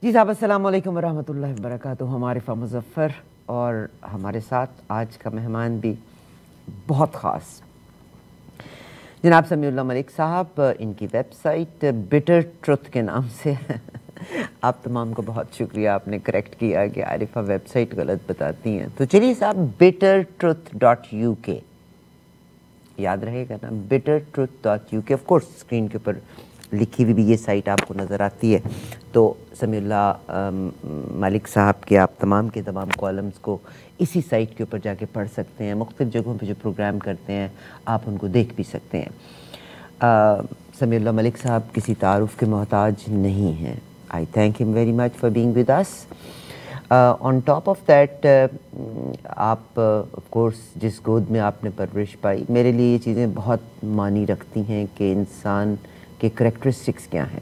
جی صاحب السلام علیکم ورحمۃ اللہ وبرکاتہ. ہمارے مظفر اور ہمارے ساتھ آج کا مہمان بھی بہت خاص جناب سمیع اللہ ملک صاحب. ان کی ویب سائٹ بٹر ٹروتھ کے نام سے آپ تمام کو بہت شکریہ, آپ نے کریکٹ کیا کہ عارفہ ویب سائٹ غلط بتاتی ہیں. تو چلیے صاحب, bittertruth.uk یاد رہے گا نا, bittertruth.uk. آف کورس اسکرین کے اوپر لکھی ہوئی بھی یہ سائٹ آپ کو نظر آتی ہے. تو سمیع اللہ ملک صاحب کے آپ تمام کے تمام کالمز کو اسی سائٹ کے اوپر جا کے پڑھ سکتے ہیں. مختلف جگہوں پہ جو پروگرام کرتے ہیں آپ ان کو دیکھ بھی سکتے ہیں. سمیع اللہ ملک صاحب کسی تعارف کے محتاج نہیں ہیں. آئی تھینک ہم very much for being with us. On top of that آپ آف کورس جس گود میں آپ نے پرورش پائی, میرے لیے یہ چیزیں بہت معنی رکھتی ہیں کہ انسان کے کریکٹرسٹکس کیا ہیں.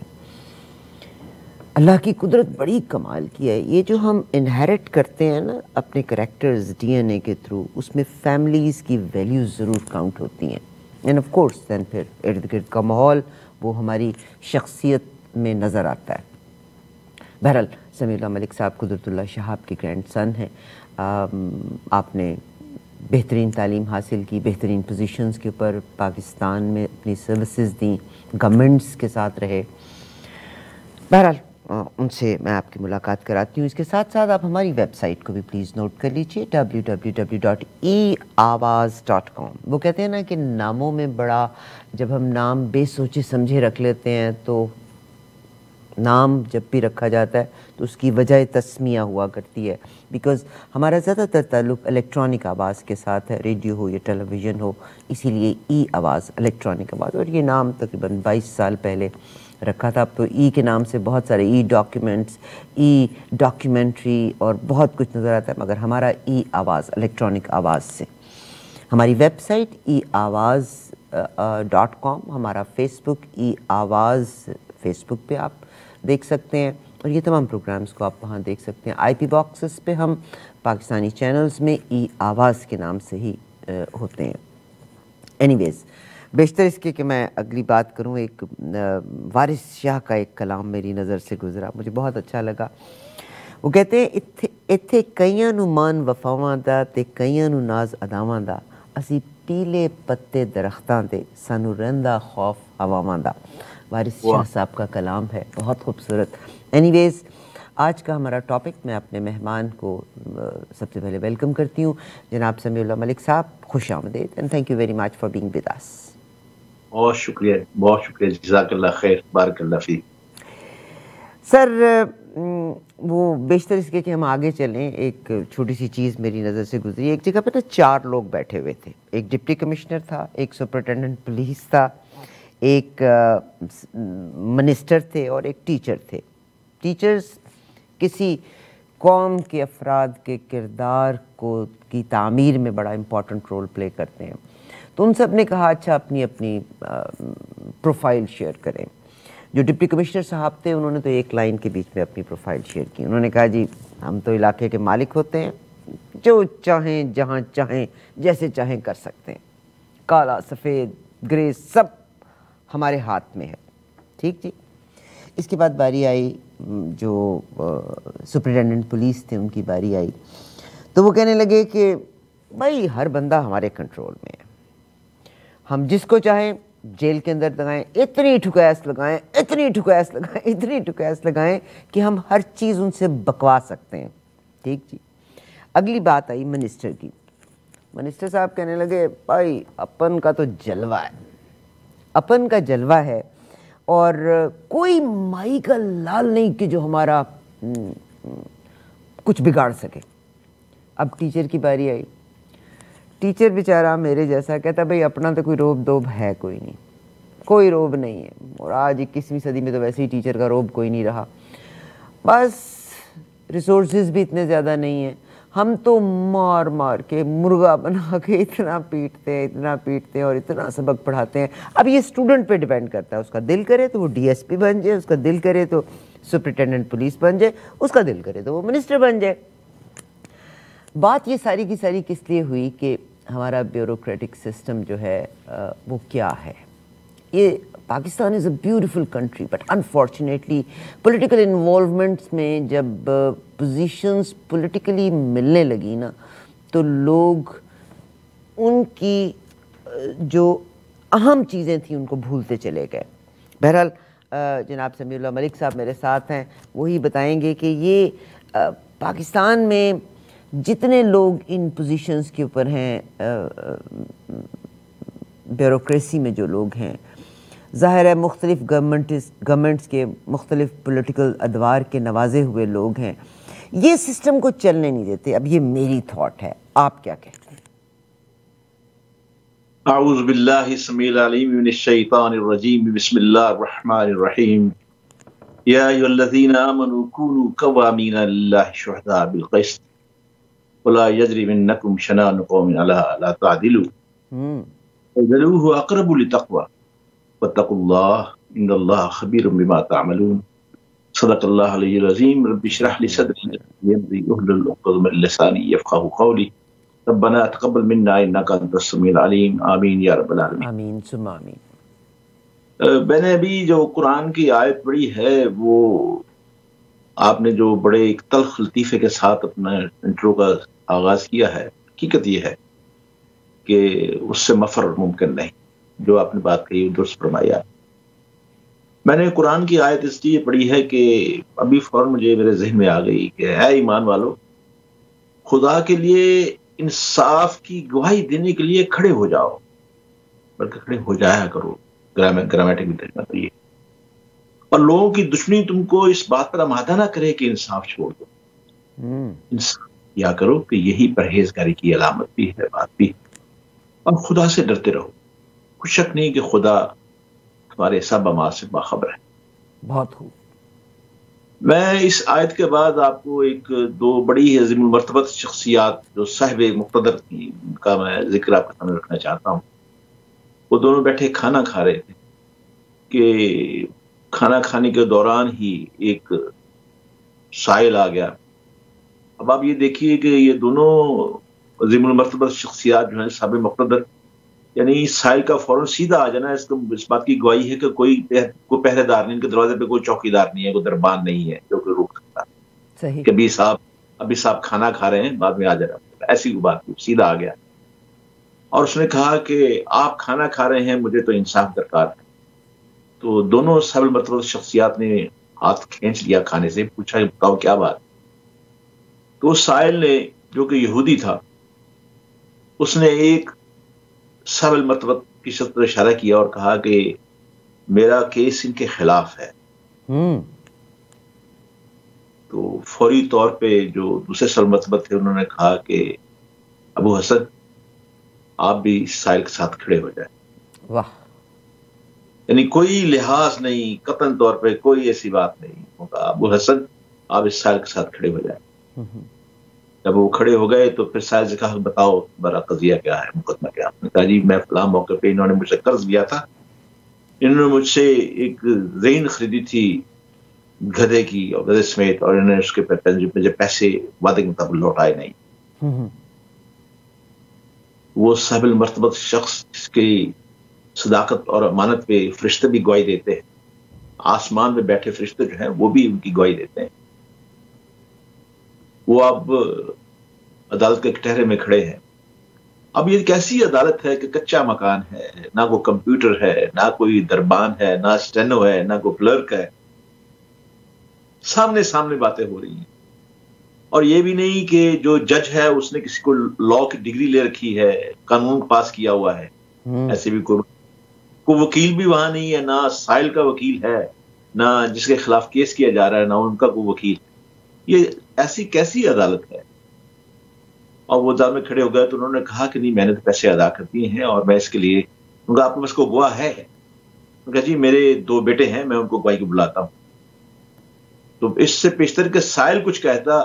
اللہ کی قدرت بڑی کمال کی ہے. یہ جو ہم انہیرٹ کرتے ہیں نا اپنے کریکٹرز ڈی این اے کے تھرو, اس میں فیملیز کی ویلیوز ضرور کاؤنٹ ہوتی ہیں. اینڈ آف کورس دین پھر ارد گرد کا ماحول وہ ہماری شخصیت میں نظر آتا ہے. بہرحال سمیع اللہ ملک صاحب قدرت اللہ شہاب کے گرینڈ سن ہیں. آپ نے بہترین تعلیم حاصل کی, بہترین پوزیشنز کے اوپر پاکستان میں اپنی سروسز دیں, گورنمنٹس کے ساتھ رہے. بہرحال ان سے میں آپ کی ملاقات کراتی ہوں. اس کے ساتھ ساتھ آپ ہماری ویب سائٹ کو بھی پلیز نوٹ کر لیجیے, www.eawaz.com. وہ کہتے ہیں نا کہ ناموں میں بڑا, جب ہم نام بے سوچے سمجھے رکھ لیتے ہیں تو نام جب بھی رکھا جاتا ہے تو اس کی وجہ تسمیہ ہوا کرتی ہے. بیکاز ہمارا زیادہ تر تعلق الیکٹرانک آواز کے ساتھ ہے, ریڈیو ہو یا ٹیلی ویژن ہو, اسی لیے ای آواز, الیکٹرانک آواز. اور یہ نام تقریباً 22 سال پہلے رکھا تھا. اب تو ای کے نام سے بہت سارے ای ڈاکیومنٹس, ای ڈاکیومنٹری اور بہت کچھ نظر آتا ہے, مگر ہمارا ای آواز, الیکٹرانک آواز سے. ہماری ویب سائٹ eawaz.com, ہمارا فیس بک ای آواز, فیس بک پہ آپ دیکھ سکتے ہیں, اور یہ تمام پروگرامز کو آپ وہاں دیکھ سکتے ہیں. آئی پی باکسز پہ ہم پاکستانی چینلز میں ای آواز کے نام سے ہی ہوتے ہیں. اینی ویز, بیشتر اس کے کہ میں اگلی بات کروں, ایک وارث شاہ کا ایک کلام میری نظر سے گزرا, مجھے بہت اچھا لگا. وہ کہتے ہیں اتھے کئیاں نو مان وفاواں دا تے کئیاں نو ناز اداواں دا, اسی پیلے پتے درختاں دے سانو رہندا خوف ہواواں دا. وارث شاہ صاحب کا کلام ہے, بہت خوبصورت. اینی ویز آج کا ہمارا ٹاپک, میں اپنے مہمان کو سب سے پہلے ویلکم کرتی ہوں, جناب سمیع اللہ ملک صاحب. خوش آمدید and thank you very much for being with us. بہت شکریہ, بہت شکریہ, جزاک اللہ خیر, بارک اللہ فیک. سر وہ بیشتر اس کے کہ ہم آگے چلیں, ایک چھوٹی سی چیز میری نظر سے گزری. ایک جگہ پہ نا 4 لوگ بیٹھے ہوئے تھے, ایک ڈپٹی کمشنر تھا, ایک سپرنٹینڈنٹ پولیس تھا, ایک منسٹر تھے اور ایک ٹیچر تھے. ٹیچرز کسی قوم کے افراد کے کردار کی تعمیر میں بڑا امپورٹنٹ رول پلے کرتے ہیں. تو ان سب نے کہا اچھا اپنی اپنی پروفائل شیئر کریں. جو ڈپٹی کمشنر صاحب تھے انہوں نے تو ایک لائن کے بیچ میں اپنی پروفائل شیئر کی. انہوں نے کہا جی ہم تو علاقے کے مالک ہوتے ہیں, جو چاہیں جہاں چاہیں جیسے چاہیں کر سکتے ہیں, کالا سفید گرے سب ہمارے ہاتھ میں ہے. ٹھیک جی. اس کے بعد باری آئی جو سپرنٹینڈنٹ پولیس تھے, ان کی باری آئی تو وہ کہنے لگے کہ بھائی ہر بندہ ہمارے کنٹرول میں ہے, ہم جس کو چاہیں جیل کے اندر لگائیں, اتنی ٹھکیس لگائیں, اتنی ٹھکیس لگائیں, اتنی ٹھکیس لگائیں کہ ہم ہر چیز ان سے بکوا سکتے ہیں. ٹھیک جی. اگلی بات آئی منسٹر کی. منسٹر صاحب کہنے لگے بھائی اپن کا تو جلوہ ہے, اپن کا جلوہ ہے, اور کوئی مائی کا لال نہیں کہ جو ہمارا کچھ بگاڑ سکے. اب ٹیچر کی باری آئی. ٹیچر بیچارہ میرے جیسا کہتا بھائی اپنا تو کوئی روب دوب ہے کوئی نہیں, کوئی روب نہیں ہے, اور آج 21ویں صدی میں تو ویسے ہی ٹیچر کا روب کوئی نہیں رہا. بس ریسورسز بھی اتنے زیادہ نہیں ہیں, ہم تو مار مار کے مرغا بنا کے اتنا پیٹتے ہیں, اتنا پیٹتے ہیں اور اتنا سبق پڑھاتے ہیں. اب یہ اسٹوڈنٹ پہ ڈیپینڈ کرتا ہے, اس کا دل کرے تو وہ ڈی ایس پی بن جائے, اس کا دل کرے تو سپرنٹینڈنٹ پولیس بن جائے, اس کا دل کرے تو وہ منسٹر بن جائے. بات یہ ساری کی ساری کس لیے ہوئی کہ ہمارا بیوروکریٹک سسٹم جو ہے وہ کیا ہے. یہ Pakistan is a beautiful country, but unfortunately political involvements میں جب پوزیشنز پولیٹیکلی ملنے لگی نا تو لوگ ان کی جو اہم چیزیں تھیں ان کو بھولتے چلے گئے. بہرحال جناب سمیع اللہ ملک صاحب میرے ساتھ ہیں، وہی بتائیں گے کہ یہ پاکستان میں جتنے لوگ ان پوزیشنز کے اوپر ہیں، بیوروکریسی میں جو لوگ ہیں، ظاہر ہے مختلف گورنمنٹس کے مختلف پولیٹیکل ادوار کے نوازے ہوئے لوگ ہیں، یہ سسٹم کو چلنے نہیں دیتے. اب یہ میری تھاٹ ہے، آپ کیا کہتے ہیں؟ اعوذ باللہ السمیع العلیم من الشیطان الرجیم، بسم اللہ الرحمن الرحیم. یا ایھا الذین آمنوا کونوا قوامین للہ شہداء بالقسط ولا یجرمنکم شنآن قوم علی الا تعدلوا اعدلوا هو اقرب للتقوی واتقوا اللہ ان اللہ خبیر بما تعملون. صدق اللہ العلی العظیم. رب اشرح لی صدری ویسر واحلل عقدۃ من لسانی یفقہوا قولی. ربنا تقبل منا انک انت السمیع العلیم. آمین یا رب العالمین. آمین ثم آمین. میں نے ابھی جو قرآن کی آیت پڑھی ہے وہ آپ نے جو بڑے ایک تلخ لطیفے کے ساتھ اپنا انٹرو کا آغاز کیا ہے، حقیقت یہ ہے کہ اس سے مفر ممکن نہیں. جو آپ نے بات کہی درست فرمایا. میں نے قرآن کی آیت اس لیے پڑھی ہے کہ ابھی فوراً مجھے میرے ذہن میں آ گئی کہ اے ایمان والو، خدا کے لیے انصاف کی گواہی دینے کے لیے کھڑے ہو جاؤ، بلکہ کھڑے ہو جایا کرو. گرامیٹک بھی ترجمہ تو یہ. اور لوگوں کی دشمنی تم کو اس بات پر آمادہ نہ کرے کہ انصاف چھوڑ دو. انصاف کیا کرو کہ یہی پرہیزگاری کی علامت بھی ہے، بات بھی ہے. اور خدا سے ڈرتے رہو. کچھ شک نہیں کہ خدا تمہارے سب اعمال سے باخبر ہے. بہت خوب. میں اس آیت کے بعد آپ کو ایک دو بڑی عظیم المرتبت شخصیات جو صاحب مقتدر تھی ان کا میں ذکر آپ کے سامنے رکھنا چاہتا ہوں. وہ دونوں بیٹھے کھانا کھا رہے تھے کہ کھانا کھانے کے دوران ہی ایک سائل آ گیا. اب آپ یہ دیکھیے کہ یہ دونوں عظیم المرتبت شخصیات جو ہیں صاحب مقتدر، یعنی سائل کا فوراً سیدھا آ جانا اس بات کی گواہی ہے کہ کوئی پہرے دار نہیں، ان کے دروازے پہ کوئی چوکی دار نہیں ہے، کوئی دربان نہیں ہے جو کہ روک سکتا ہے کہ ابھی صاحب کھانا کھا رہے ہیں، بعد میں آ جائے گا. ایسی بات سیدھا آ گیا اور اس نے کہا کہ آپ کھانا کھا رہے ہیں، مجھے تو انصاف درکار ہے. تو دونوں صاحب المرتبت شخصیات نے ہاتھ کھینچ لیا کھانے سے، پوچھا کہ بتاؤ کیا بات. تو اس سائل نے جو کہ یہودی تھا اس نے ایک صاحب المرتبت کی شخص پر اشارہ کیا اور کہا کہ میرا کیس ان کے خلاف ہے. تو فوری طور پہ جو دوسرے صاحب المرتبت تھے انہوں نے کہا کہ ابو حسن آپ بھی اس سائل کے ساتھ کھڑے ہو جائیں. واہ. یعنی کوئی لحاظ نہیں، قطعاً طور پہ کوئی ایسی بات نہیں ہوگا. ابو حسن آپ اس سائل کے ساتھ کھڑے ہو جائیں. جب وہ کھڑے ہو گئے تو پھر سائل سے کہا بتاؤ بڑا قضیہ کیا ہے، مقدمہ کیا. نے کہا جی میں فلاں موقع پہ انہوں نے مجھ سے قرض لیا تھا، انہوں نے مجھ سے ایک زین خریدی تھی گدھے کی اور گدھے سمیت، اور انہوں نے اس کے مجھے پیسے وعدے کے مطابق لوٹائے نہیں. وہ صاحب المرتبت شخص جس کی صداقت اور امانت پہ فرشتے بھی گواہی دیتے ہیں، آسمان میں بیٹھے فرشتے جو ہیں وہ بھی ان کی گواہی دیتے ہیں. وہ اب عدالت کے کٹہرے میں کھڑے ہیں. اب یہ کیسی عدالت ہے کہ کچا مکان ہے، نہ کوئی کمپیوٹر ہے، نہ کوئی دربان ہے، نہ اسٹینو ہے، نہ کوئی کلرک ہے. سامنے باتیں ہو رہی ہیں. اور یہ بھی نہیں کہ جو جج ہے اس نے کسی کو لاء کی ڈگری لے رکھی ہے، قانون پاس کیا ہوا ہے. ایسے بھی کوئی وکیل بھی وہاں نہیں ہے، نہ سائل کا وکیل ہے، نہ جس کے خلاف کیس کیا جا رہا ہے، نہ ان کا کوئی وکیل. یہ ایسی کیسی عدالت ہے. اور وہ عدالت میں کھڑے ہو گئے تو انہوں نے کہا کہ نہیں میں نے تو پیسے ادا کر دیے ہیں اور میں اس کے لیے ان کا آپ کے پاس کو گواہ ہے. کہا جی میرے 2 بیٹے ہیں، میں ان کو گواہی کو بلاتا ہوں. تو اس سے پیشتر کے سائل کچھ کہتا،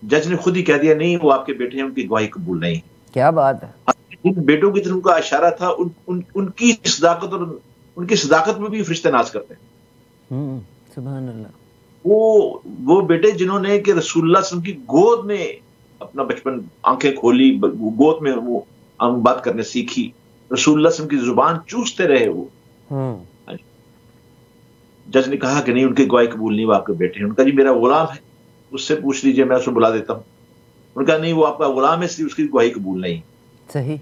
جج نے خود ہی کہہ دیا نہیں وہ آپ کے بیٹے ہیں، ان کی گواہی قبول نہیں. کیا بات ہے. جن بیٹوں کی طرف کا اشارہ تھا ان کی صداقت اور ان کی صداقت میں بھی فرشتے ناز کرتے ہیں. سبحان اللہ. وہ بیٹے جنہوں نے کہ رسول اللہ صلی اللہ علیہ وسلم کی گود میں اپنا بچپن آنکھیں کھولی، گود میں وہ بات کرنے سیکھی، رسول اللہ صلی اللہ علیہ وسلم کی زبان چوستے رہے، جج نے کہا کہ نہیں ان کی گواہی قبول نہیں، وہ آپ کے بیٹے ہیں. ان کا جی میرا غلام ہے، اس سے پوچھ لیجئے، میں اسے بلا دیتا ہوں. ان کا نہیں وہ آپ کا غلام ہے، اس لیے اس کی گواہی قبول نہیں. صحیح.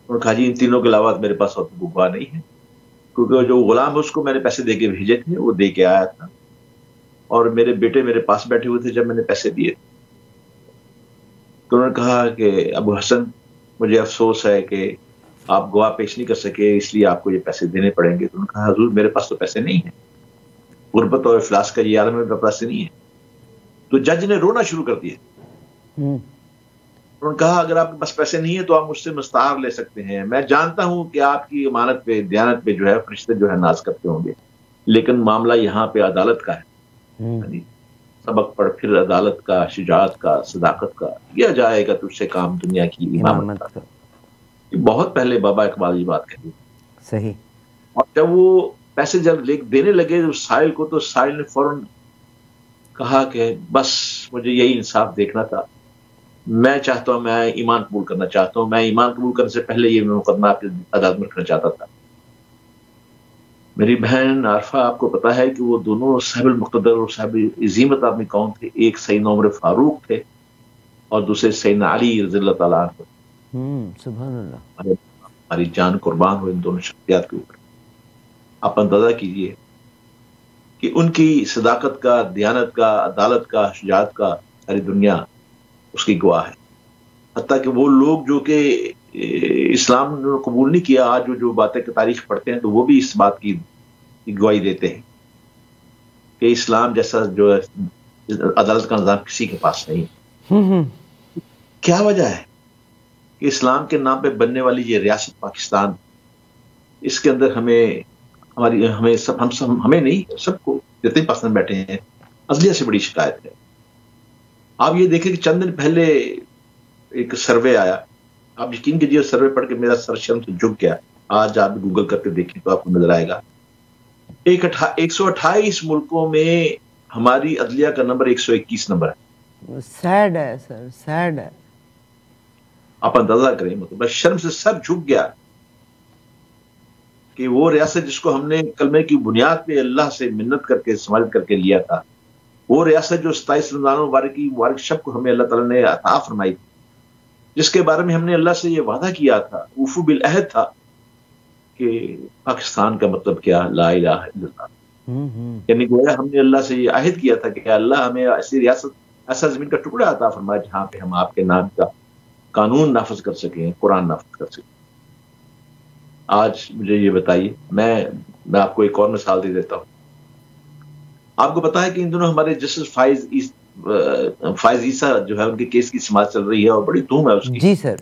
انہوں نے کہا جی ان تینوں کے علاوہ میرے پاس اور گواہ نہیں ہے، کیونکہ جو غلام ہے اس کو میں نے پیسے دے کے بھیجے تھے، وہ دے کے آیا تھا، اور میرے بیٹے میرے پاس بیٹھے ہوئے تھے جب میں نے پیسے دیے. تو انہوں نے کہا کہ ابو حسن مجھے افسوس ہے کہ آپ گواہ پیش نہیں کر سکے، اس لیے آپ کو یہ پیسے دینے پڑیں گے. تو انہوں نے کہا حضور میرے پاس تو پیسے نہیں ہیں، غربت اور افلاس کا یہ عالم میں پیسے نہیں ہے. تو جج نے رونا شروع کر دیا. انہوں نے کہا اگر آپ کے پاس پیسے نہیں ہیں تو آپ مجھ سے مستعار لے سکتے ہیں، میں جانتا ہوں کہ آپ کی امانت پہ دیانت پہ جو ہے فرشتے جو ہے ناز کرتے ہوں گے، لیکن معاملہ یہاں پہ عدالت کا ہے. سبق پڑھ پھر عدالت کا، شجاعت کا، صداقت کا، کیا جائے گا تجھ سے کام دنیا کی امامت کا. بہت پہلے بابا اقبال یہ بات کہی. صحیح. اور جب وہ پیسے جب دینے لگے اس سائل کو، تو سائل نے فوراً کہا کہ بس مجھے یہی انصاف دیکھنا تھا، میں چاہتا ہوں، میں ایمان قبول کرنا چاہتا ہوں، میں ایمان قبول کرنے سے پہلے یہ مقدمہ آپ کی عدالت میں رکھنا چاہتا تھا. میری بہن عارفہ آپ کو پتا ہے کہ وہ دونوں صاحب المقتدر اور صاحب عظیمت آدمی کون تھے؟ ایک سیدنا عمر فاروق تھے اور دوسرے سیدنا علی رضی اللہ تعالیٰ عنہ. سبحان اللہ. ہماری جان قربان ہو ان دونوں شخصیات کے اوپر. آپ اندازہ کیجئے کہ ان کی صداقت کا، دیانت کا، عدالت کا، شجاعت کا ساری دنیا اس کی گواہ ہے. حتیٰ کہ وہ لوگ جو کہ اسلام نے قبول نہیں کیا، آج جو باتیں کی تاریخ پڑھتے ہیں تو وہ بھی اس بات کی گواہی دیتے ہیں کہ اسلام جیسا جو عدالت کا نظام کسی کے پاس نہیں. کیا وجہ ہے کہ اسلام کے نام پہ بننے والی یہ ریاست پاکستان، اس کے اندر ہمیں نہیں، سب کو جتنے پاکستان بیٹھے ہیں، عدلیہ سے بڑی شکایت ہے. آپ یہ دیکھیں کہ چند دن پہلے ایک سروے آیا، آپ یقین کیجیے سروے پڑھ کے میرا سر شرم سے جھک گیا. آج آپ گوگل کر کے دیکھیں تو آپ کو نظر آئے گا 128 ملکوں میں ہماری عدلیہ کا نمبر 121 نمبر ہے. سیڈ ہے سر، سیڈ ہے. آپ اندازہ کریں، مطلب شرم سے سر جھک گیا کہ وہ ریاست جس کو ہم نے کلمے کی بنیاد پہ اللہ سے منت کر کے سماجت کر کے لیا تھا، وہ ریاست جو 27 رمضان مبارک شب کو ہمیں اللہ تعالیٰ نے عطا فرمائی تھی، جس کے بارے میں ہم نے اللہ سے یہ وعدہ کیا تھا، اوفو بالعہد تھا، کہ پاکستان کا مطلب کیا؟ لا الہ الا اللہ. یعنی گویا ہم نے اللہ سے یہ عہد کیا تھا کہ اللہ ہمیں ایسی ریاست، ایسا زمین کا ٹکڑا عطا فرمائے جہاں پہ ہم آپ کے نام کا قانون نافذ کر سکیں، قرآن نافذ کر سکیں. آج مجھے یہ بتائیے، میں آپ کو ایک اور مثال دے دیتا ہوں. آپ کو پتا ہے کہ ان دنوں ہمارے جسٹس فائز عیسیٰ جو ہے ان کے کیس کی سماعت چل رہی ہے اور بڑی دھوم ہے اس کی. جی سر.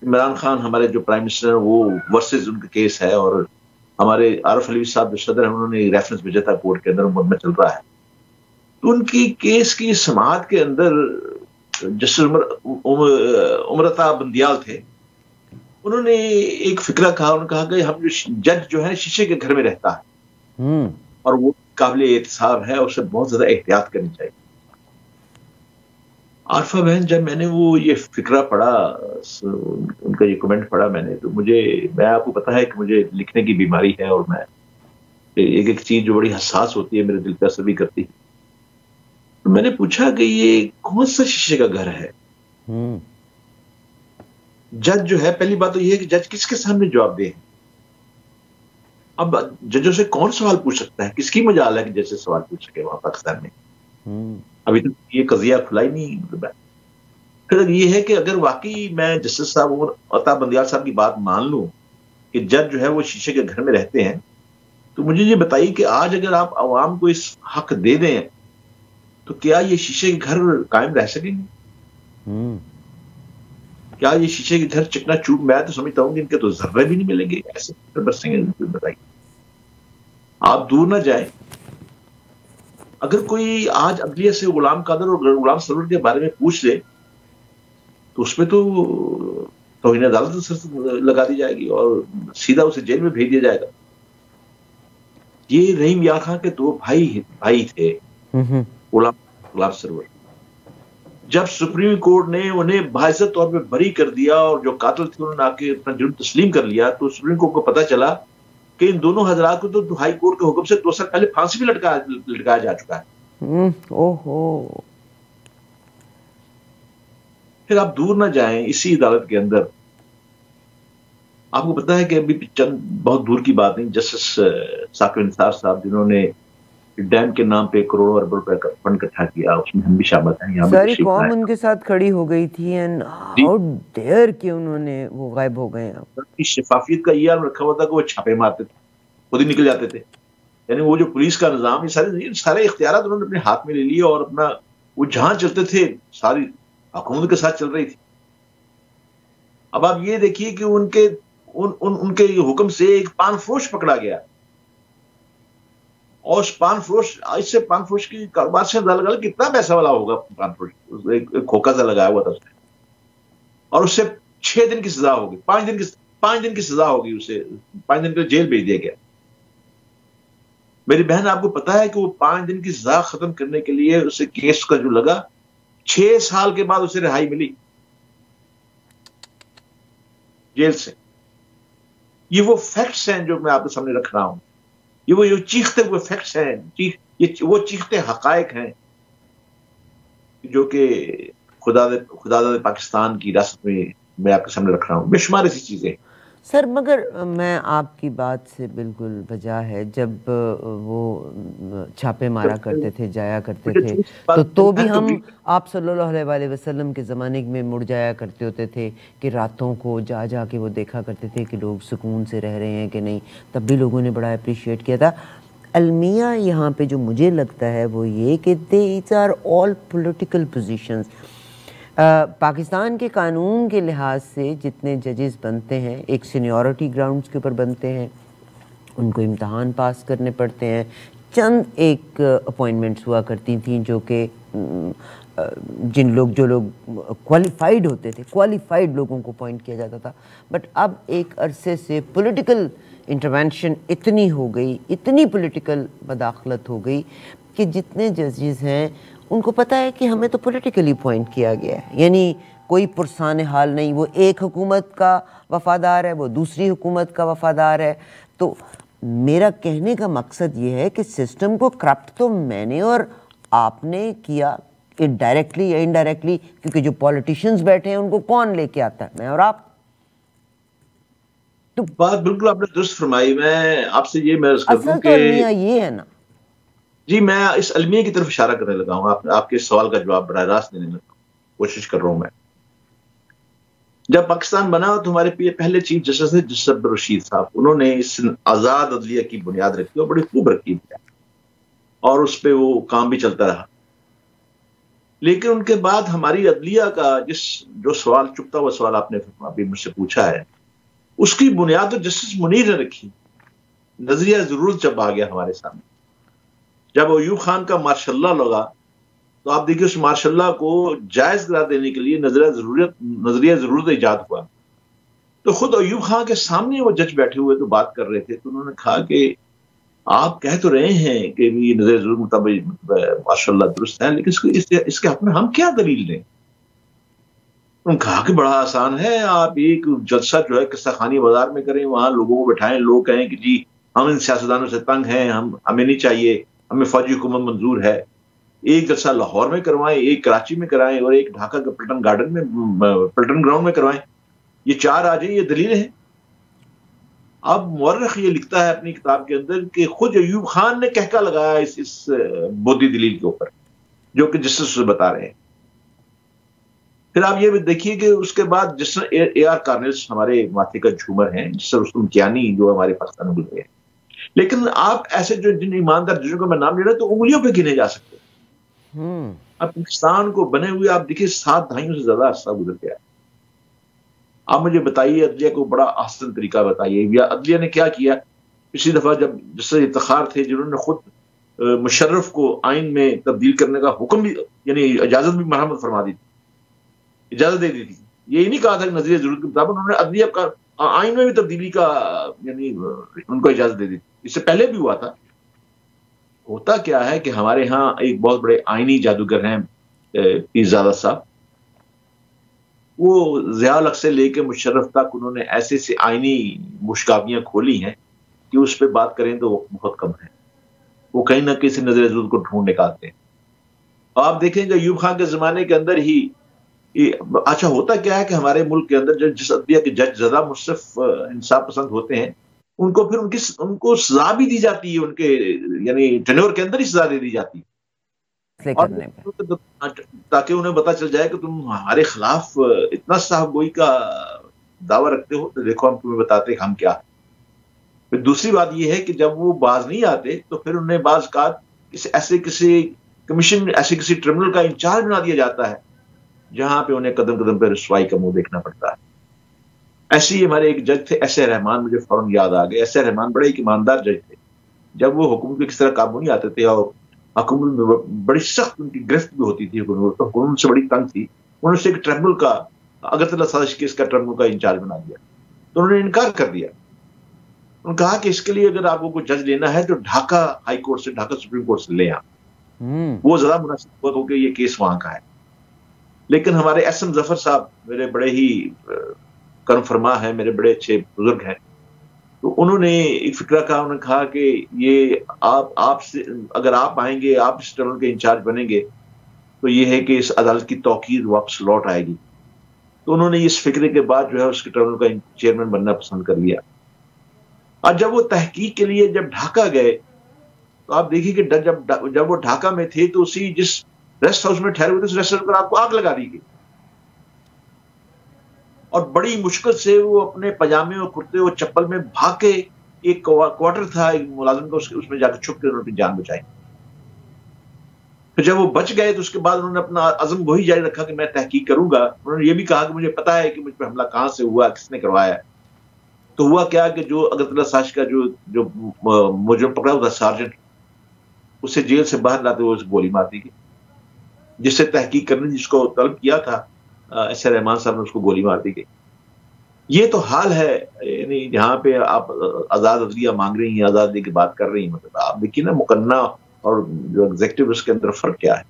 عمران خان ہمارے جو پرائم منسٹر ہیں وہ ورسز ان کا کیس ہے، اور ہمارے عارف علوی صاحب جو صدر ہیں انہوں نے ریفرنس بھیجا تھا کورٹ کے اندر، مقدمہ چل رہا ہے. تو ان کی کیس کی سماعت کے اندر جسٹس امرتا بندیال تھے، انہوں نے ایک فکرہ کہا. انہوں نے کہا کہ ہم جو جج جو ہے شیشے کے گھر میں رہتا ہے اور وہ قابل احتساب ہے، اسے بہت زیادہ احتیاط کرنی چاہیے. عارفہ بہن جب میں نے وہ یہ فکرہ پڑھا، ان کا یہ کمنٹ پڑھا میں نے، تو میں آپ کو پتا ہے کہ مجھے لکھنے کی بیماری ہے، اور میں ایک چیز جو بڑی حساس ہوتی ہے میرے دل پہ اثر بھی کرتی ہے. تو میں نے پوچھا کہ یہ کون سا شیشے کا گھر ہے؟ جج جو ہے، پہلی بات تو یہ ہے کہ جج کس کے سامنے جواب دے. اب ججوں سے کون سوال پوچھ سکتا ہے؟ کس کی مجال ہے کہ جج سے سوال پوچھ سکے وہاں پاکستان میں؟ ابھی تک یہ قضیہ کھلا ہی نہیں. پھر یہ ہے کہ اگر واقعی میں جسٹس صاحب عطا بندیال صاحب کی بات مان لوں کہ جج جو ہے وہ شیشے کے گھر میں رہتے ہیں، تو مجھے یہ بتائیے کہ آج اگر آپ عوام کو اس حق دے دیں تو کیا یہ شیشے کے گھر قائم رہ سکیں گے؟ کیا یہ شیشے کے گھر چکنا چوب؟ میں تو سمجھتا ہوں کہ ان کے تو ذرے بھی نہیں ملیں گے، ایسے برسیں گے. بتائیے، آپ دور نہ جائیں، اگر کوئی آج عدلیہ سے غلام قادر اور غلام سرور کے بارے میں پوچھ لے تو اس میں تو توہین عدالت لگا دی جائے گی اور سیدھا اسے جیل میں بھیج دیا جائے گا. یہ رحیم یار خان کے دو بھائی تھے، غلام سرور. جب سپریم کورٹ نے انہیں باعزت طور پہ بری کر دیا اور جو قاتل تھے انہوں نے آ کے اپنا جرم تسلیم کر لیا، تو سپریم کورٹ کو پتا چلا کہ ان دونوں حضرات کو تو ہائی کورٹ کے حکم سے 2 سال پہلے پھانسی بھی لٹکایا جا چکا ہے. پھر آپ دور نہ جائیں، اسی عدالت کے اندر آپ کو پتا ہے کہ ابھی چند بہت دور کی بات نہیں، جسٹس ثاقب انصار صاحب جنہوں نے ڈیم کے نام پہ کروڑوں اربوں روپے کا فنڈ اکٹھا کیا، اس میں ہم بھی شامل ہیں. یہاں ساری قوم ان کے ساتھ کھڑی ہو گئی تھی، اینڈ ہاؤ ڈیئر کہ انہوں نے وہ غائب ہو گئے ہیں. شفافیت کا یہ عالم رکھا ہوا تھا کہ وہ چھاپے مارتے تھے، خود ہی نکل جاتے تھے. یعنی وہ جو پولیس کا نظام، یہ سارے اختیارات انہوں نے اپنے ہاتھ میں لے لیے اور اپنا وہ جہاں چلتے تھے ساری حکومت کے ساتھ چل رہی تھی. اب آپ یہ دیکھیے کہ ان کے حکم سے ایک پان فروش پکڑا گیا، اور اس پان فروش کی کاروبار سے اندازہ لگا کتنا پیسہ والا ہوگا. پان فروش ایک کھوکا سا لگایا ہوا تھا اس نے، اور اس سے 6 دن کی سزا ہوگی، 5 دن کی سزا ہوگی، اسے 5 دن کے جیل بھیج دیا گیا. میری بہن آپ کو پتا ہے کہ وہ 5 دن کی سزا ختم کرنے کے لیے اسے کیس کا جو لگا 6 سال کے بعد اسے رہائی ملی جیل سے. یہ وہ فیکٹس ہیں جو میں آپ کے سامنے رکھ رہا ہوں، یہ وہ جو چیختے ہوئے فیکٹس ہیں، وہ چیختے حقائق ہیں جو کہ خدا داد پاکستان کی ریاست میں آپ کے سامنے رکھ رہا ہوں. بے شمار ایسی چیزیں. سر مگر میں آپ کی بات سے بالکل بجا ہے، جب وہ چھاپے مارا کرتے تھے، جایا کرتے تھے تو بھی ہم آپ صلی اللہ علیہ وسلم کے زمانے میں مڑ جایا کرتے ہوتے تھے کہ راتوں کو جا کے وہ دیکھا کرتے تھے کہ لوگ سکون سے رہ رہے ہیں کہ نہیں. تب بھی لوگوں نے بڑا اپریشیٹ کیا تھا. المیہ یہاں پہ جو مجھے لگتا ہے وہ یہ کہ these are all political positions. Pakistan کے قانون کے لحاظ سے جتنے ججز بنتے ہیں ایک سینیورٹی گراؤنڈز کے اوپر بنتے ہیں، ان کو امتحان پاس کرنے پڑتے ہیں. چند ایک اپوائنٹمنٹس ہوا کرتی تھیں جو کہ جو لوگ کوالیفائڈ ہوتے تھے، کوالیفائڈ لوگوں کو اپوائنٹ کیا جاتا تھا. بٹ اب ایک عرصے سے پولیٹیکل انٹرونشن اتنی ہو گئی، اتنی پولیٹیکل مداخلت ہو گئی کہ جتنے ججز ہیں ان کو پتہ ہے کہ ہمیں تو پولیٹیکلی اپوائنٹ کیا گیا ہے. یعنی کوئی پرسان حال نہیں، وہ ایک حکومت کا وفادار ہے، وہ دوسری حکومت کا وفادار ہے. تو میرا کہنے کا مقصد یہ ہے کہ سسٹم کو کرپٹ تو میں نے اور آپ نے کیا، ڈائریکٹلی یا انڈائریکٹلی، کیونکہ جو پولیٹیشنز بیٹھے ہیں ان کو کون لے کے آتا ہے؟ میں اور آپ. تو بات بالکل آپ نے درست فرمائی. میں آپ سے یہ عرض کر دوں کہ المیہ یہ ہے نا. جی میں اس المیہ کی طرف اشارہ کرنے لگا ہوں، آپ کے سوال کا جواب براہ راست دینے لگا کوشش کر رہا ہوں. میں جب پاکستان بنا تو ہمارے پہلے چیف جسٹس تھے جسٹس عبدالرشید صاحب. انہوں نے اس آزاد عدلیہ کی بنیاد رکھی اور بڑی خوب رکھی اور اس پہ وہ کام بھی چلتا رہا. لیکن ان کے بعد ہماری عدلیہ کا جو سوال، چپتا ہوا سوال آپ نے ابھی مجھ سے پوچھا ہے، اس کی بنیاد تو جسٹس منیر نے رکھی. نظریہ ضرورت جب آ گیا ہمارے سامنے، جب ایوب خان کا ماشاء اللہ لگا، تو آپ دیکھیے اس ماشاء اللہ کو جائز قرار دینے کے لیے نظریہ ضرورت ایجاد ہوا. تو خود ایوب خان کے سامنے وہ جج بیٹھے ہوئے تو بات کر رہے تھے، تو انہوں نے کہا کہ آپ کہہ تو رہے ہیں کہ یہ نظریہ ضرورت مطابق ماشاء اللہ درست ہے، لیکن اس کے حق میں ہم کیا دلیل دیں؟ انہوں نے کہا کہ بڑا آسان ہے، آپ ایک جلسہ جو ہے قصہ خانی بازار میں کریں، وہاں لوگوں کو بٹھائیں، لوگ کہیں کہ جی ہم ان سیاستدانوں سے تنگ ہیں، ہمیں نہیں چاہیے، ہمیں فوجی حکومت منظور ہے. ایک جلسہ لاہور میں کروائیں، ایک کراچی میں کرائیں اور ایک ڈھاکہ کے پلٹن گراؤنڈ میں کروائیں. یہ 4 آ جائیں، یہ دلیل ہے. اب مورخ یہ لکھتا ہے اپنی کتاب کے اندر کہ خود ایوب خان نے کہکا لگایا اس بودھی دلیل کے اوپر جو کہ جسٹس بتا رہے ہیں. پھر آپ یہ بھی دیکھیے کہ اس کے بعد جس اے آر کارنلس ہمارے ماتھے کا جھومر ہیں، جس سے رستم کیانی جو ہمارے پاکستان میں گزرے ہیں. لیکن آپ ایسے جن ایماندار ججوں کا میں نام لے رہا ہوں تو انگلیوں پہ گنے جا سکتے. اب پاکستان کو بنے ہوئے آپ دیکھیے 7 دہائیوں سے زیادہ عرصہ گزر گیا. آپ مجھے بتائیے عدلیہ کو بڑا آسان طریقہ بتائیے، یا عدلیہ نے کیا کیا؟ پچھلی دفعہ جب جس سے افتخار تھے جنہوں نے خود مشرف کو آئین میں تبدیل کرنے کا حکم بھی، یعنی اجازت بھی مرحمت فرما دی تھی، اجازت دے دی تھی. یہ نہیں کہا تھا کہ نظریہ ضرورت کے مطابق، انہوں نے عدلیہ کا آئین میں بھی تبدیلی کا یعنی ان کو اجازت دے دی. اس سے پہلے بھی ہوا تھا. ہوتا کیا ہے کہ ہمارے ہاں ایک بہت بڑے آئینی جادوگر ہیں پیرزادہ صاحب. وہ ضیاء الحق سے لے کے مشرف تک انہوں نے ایسے آئینی مشکابیاں کھولی ہیں کہ کہ اس پہ بات کریں تو بہت کم ہے. وہ کہیں نہ کسی نظر ضرور کو ڈھونڈ نکالتے ہیں. آپ دیکھیں گے ایوب خان کے زمانے کے اندر ہی اچھا ہوتا کیا ہے کہ ہمارے ملک کے اندر جس عدلیہ کے جج زیادہ منصف انصاف پسند ہوتے ہیں ان کو پھر ان کو سزا بھی دی جاتی ہے، ان کے یعنی ٹینور کے اندر ہی سزا دے دی جاتی ہے، اور تاکہ انہیں پتا چل جائے کہ تم ہمارے خلاف اتنا صاحب گوئی کا دعویٰ رکھتے ہو تو دیکھو ہم تمہیں بتاتے ہیں ہم کیا. پھر دوسری بات یہ ہے کہ جب وہ باز نہیں آتے تو پھر انہیں بعض کا کسی کمیشن ایسے کسی ٹریبونل کا انچارج بنا دیا جاتا ہے جہاں پہ انہیں قدم قدم پہ رسوائی کا منہ دیکھنا پڑتا ہے. ایسے ہی ہمارے ایک جج تھے ایس اے رحمان، مجھے فوراً یاد آ گئے. ایس اے رحمان بڑے ایک ایماندار جج تھے. جب وہ حکومت پہ کس طرح قابو نہیں آتے تھے اور حکومت میں بڑی سخت ان کی گرفت بھی ہوتی تھی، حکومت سے بڑی تنگ تھی، انہوں نے ایک ٹریبونل کا اگرتلہ سازش کیس کا ٹریبونل کا انچارج بنا دیا. تو انہوں نے انکار کر دیا. انہوں نے کہا کہ اس کے لیے اگر آپ کو کوئی جج لینا ہے تو ڈھاکہ ہائی کورٹ سے، ڈھاکہ سپریم کورٹ سے لے آئیں، وہ زیادہ مناسب ہو کہ یہ کیس وہاں کا ہے. لیکن ہمارے ایس ایم ظفر صاحب میرے بڑے ہی کرم فرما ہیں، میرے بڑے اچھے بزرگ ہیں، تو انہوں نے ایک فکرہ کہا. انہوں نے کہا کہ یہ آپ سے اگر آپ آئیں گے، آپ اس ٹربونل کے انچارج بنیں گے تو یہ ہے کہ اس عدالت کی توقیر واپس لوٹ آئے گی. تو انہوں نے اس فکرے کے بعد جو ہے اس کے ٹربونل کا چیئرمین بننا پسند کر لیا. اور جب وہ تحقیق کے لیے جب ڈھاکہ گئے تو آپ دیکھیے کہ جب وہ ڈھاکہ میں تھے تو اسی جس ریسٹ ہاؤس میں ٹھہرے ہوئے تھے اس ریسٹ ہاؤس پر آپ کو آگ لگا دی گئی، اور بڑی مشکل سے وہ اپنے پاجامے اور کرتے اور چپل میں بھاگ کے ایک کوارٹر تھا ایک ملازم کا، اس میں جا کے چھپ کے انہوں نے اپنی جان بچائی. پھر جب وہ بچ گئے تو اس کے بعد انہوں نے اپنا عزم وہی جاری رکھا کہ میں تحقیق کروں گا. انہوں نے یہ بھی کہا کہ مجھے پتا ہے کہ مجھ پہ حملہ کہاں سے ہوا، کس نے کروایا. تو ہوا کیا کہ جو اگرتلہ سازش کا جو مجرم پکڑا ہوا تھا سارجنٹ، اسے جیل سے باہر لاتے ہوئے اسے گولی مار دی گئی. جس سے تحقیق کرنے جس کو طلب کیا تھا ایس اے رحمان صاحب نے، اس کو گولی مار دی گئی. یہ تو حال ہے. یعنی جہاں پہ آپ آزاد عدلیہ مانگ رہی ہیں، آزاد عدلیہ کی بات کر رہی ہیں، مطلب آپ دیکھیے نا مقننہ اور جو ایگزیکٹو اس کے اندر فرق کیا ہے.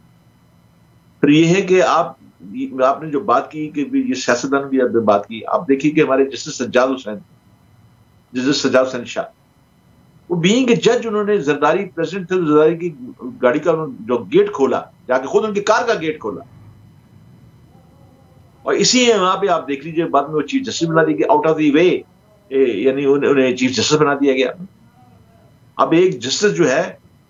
پھر یہ ہے کہ آپ نے جو بات کی کہ یہ سیاستدان بھی آپ نے بات کی، آپ دیکھیے کہ ہمارے جسٹس سجاد حسین شاہ، وہ بینگ اے جج، انہوں نے زرداری پریزیڈنٹ تھے، زرداری کی گاڑی کا جو گیٹ کھولا، جا کے خود ان کی کار کا گیٹ کھولا، اور اسی وہاں پہ آپ دیکھ لیجیے بعد میں وہ چیف جسٹس بنا دی گئی، آؤٹ آف دی وے، یعنی انہیں چیف جسٹس بنا دیا گیا. اب ایک جسٹس جو ہے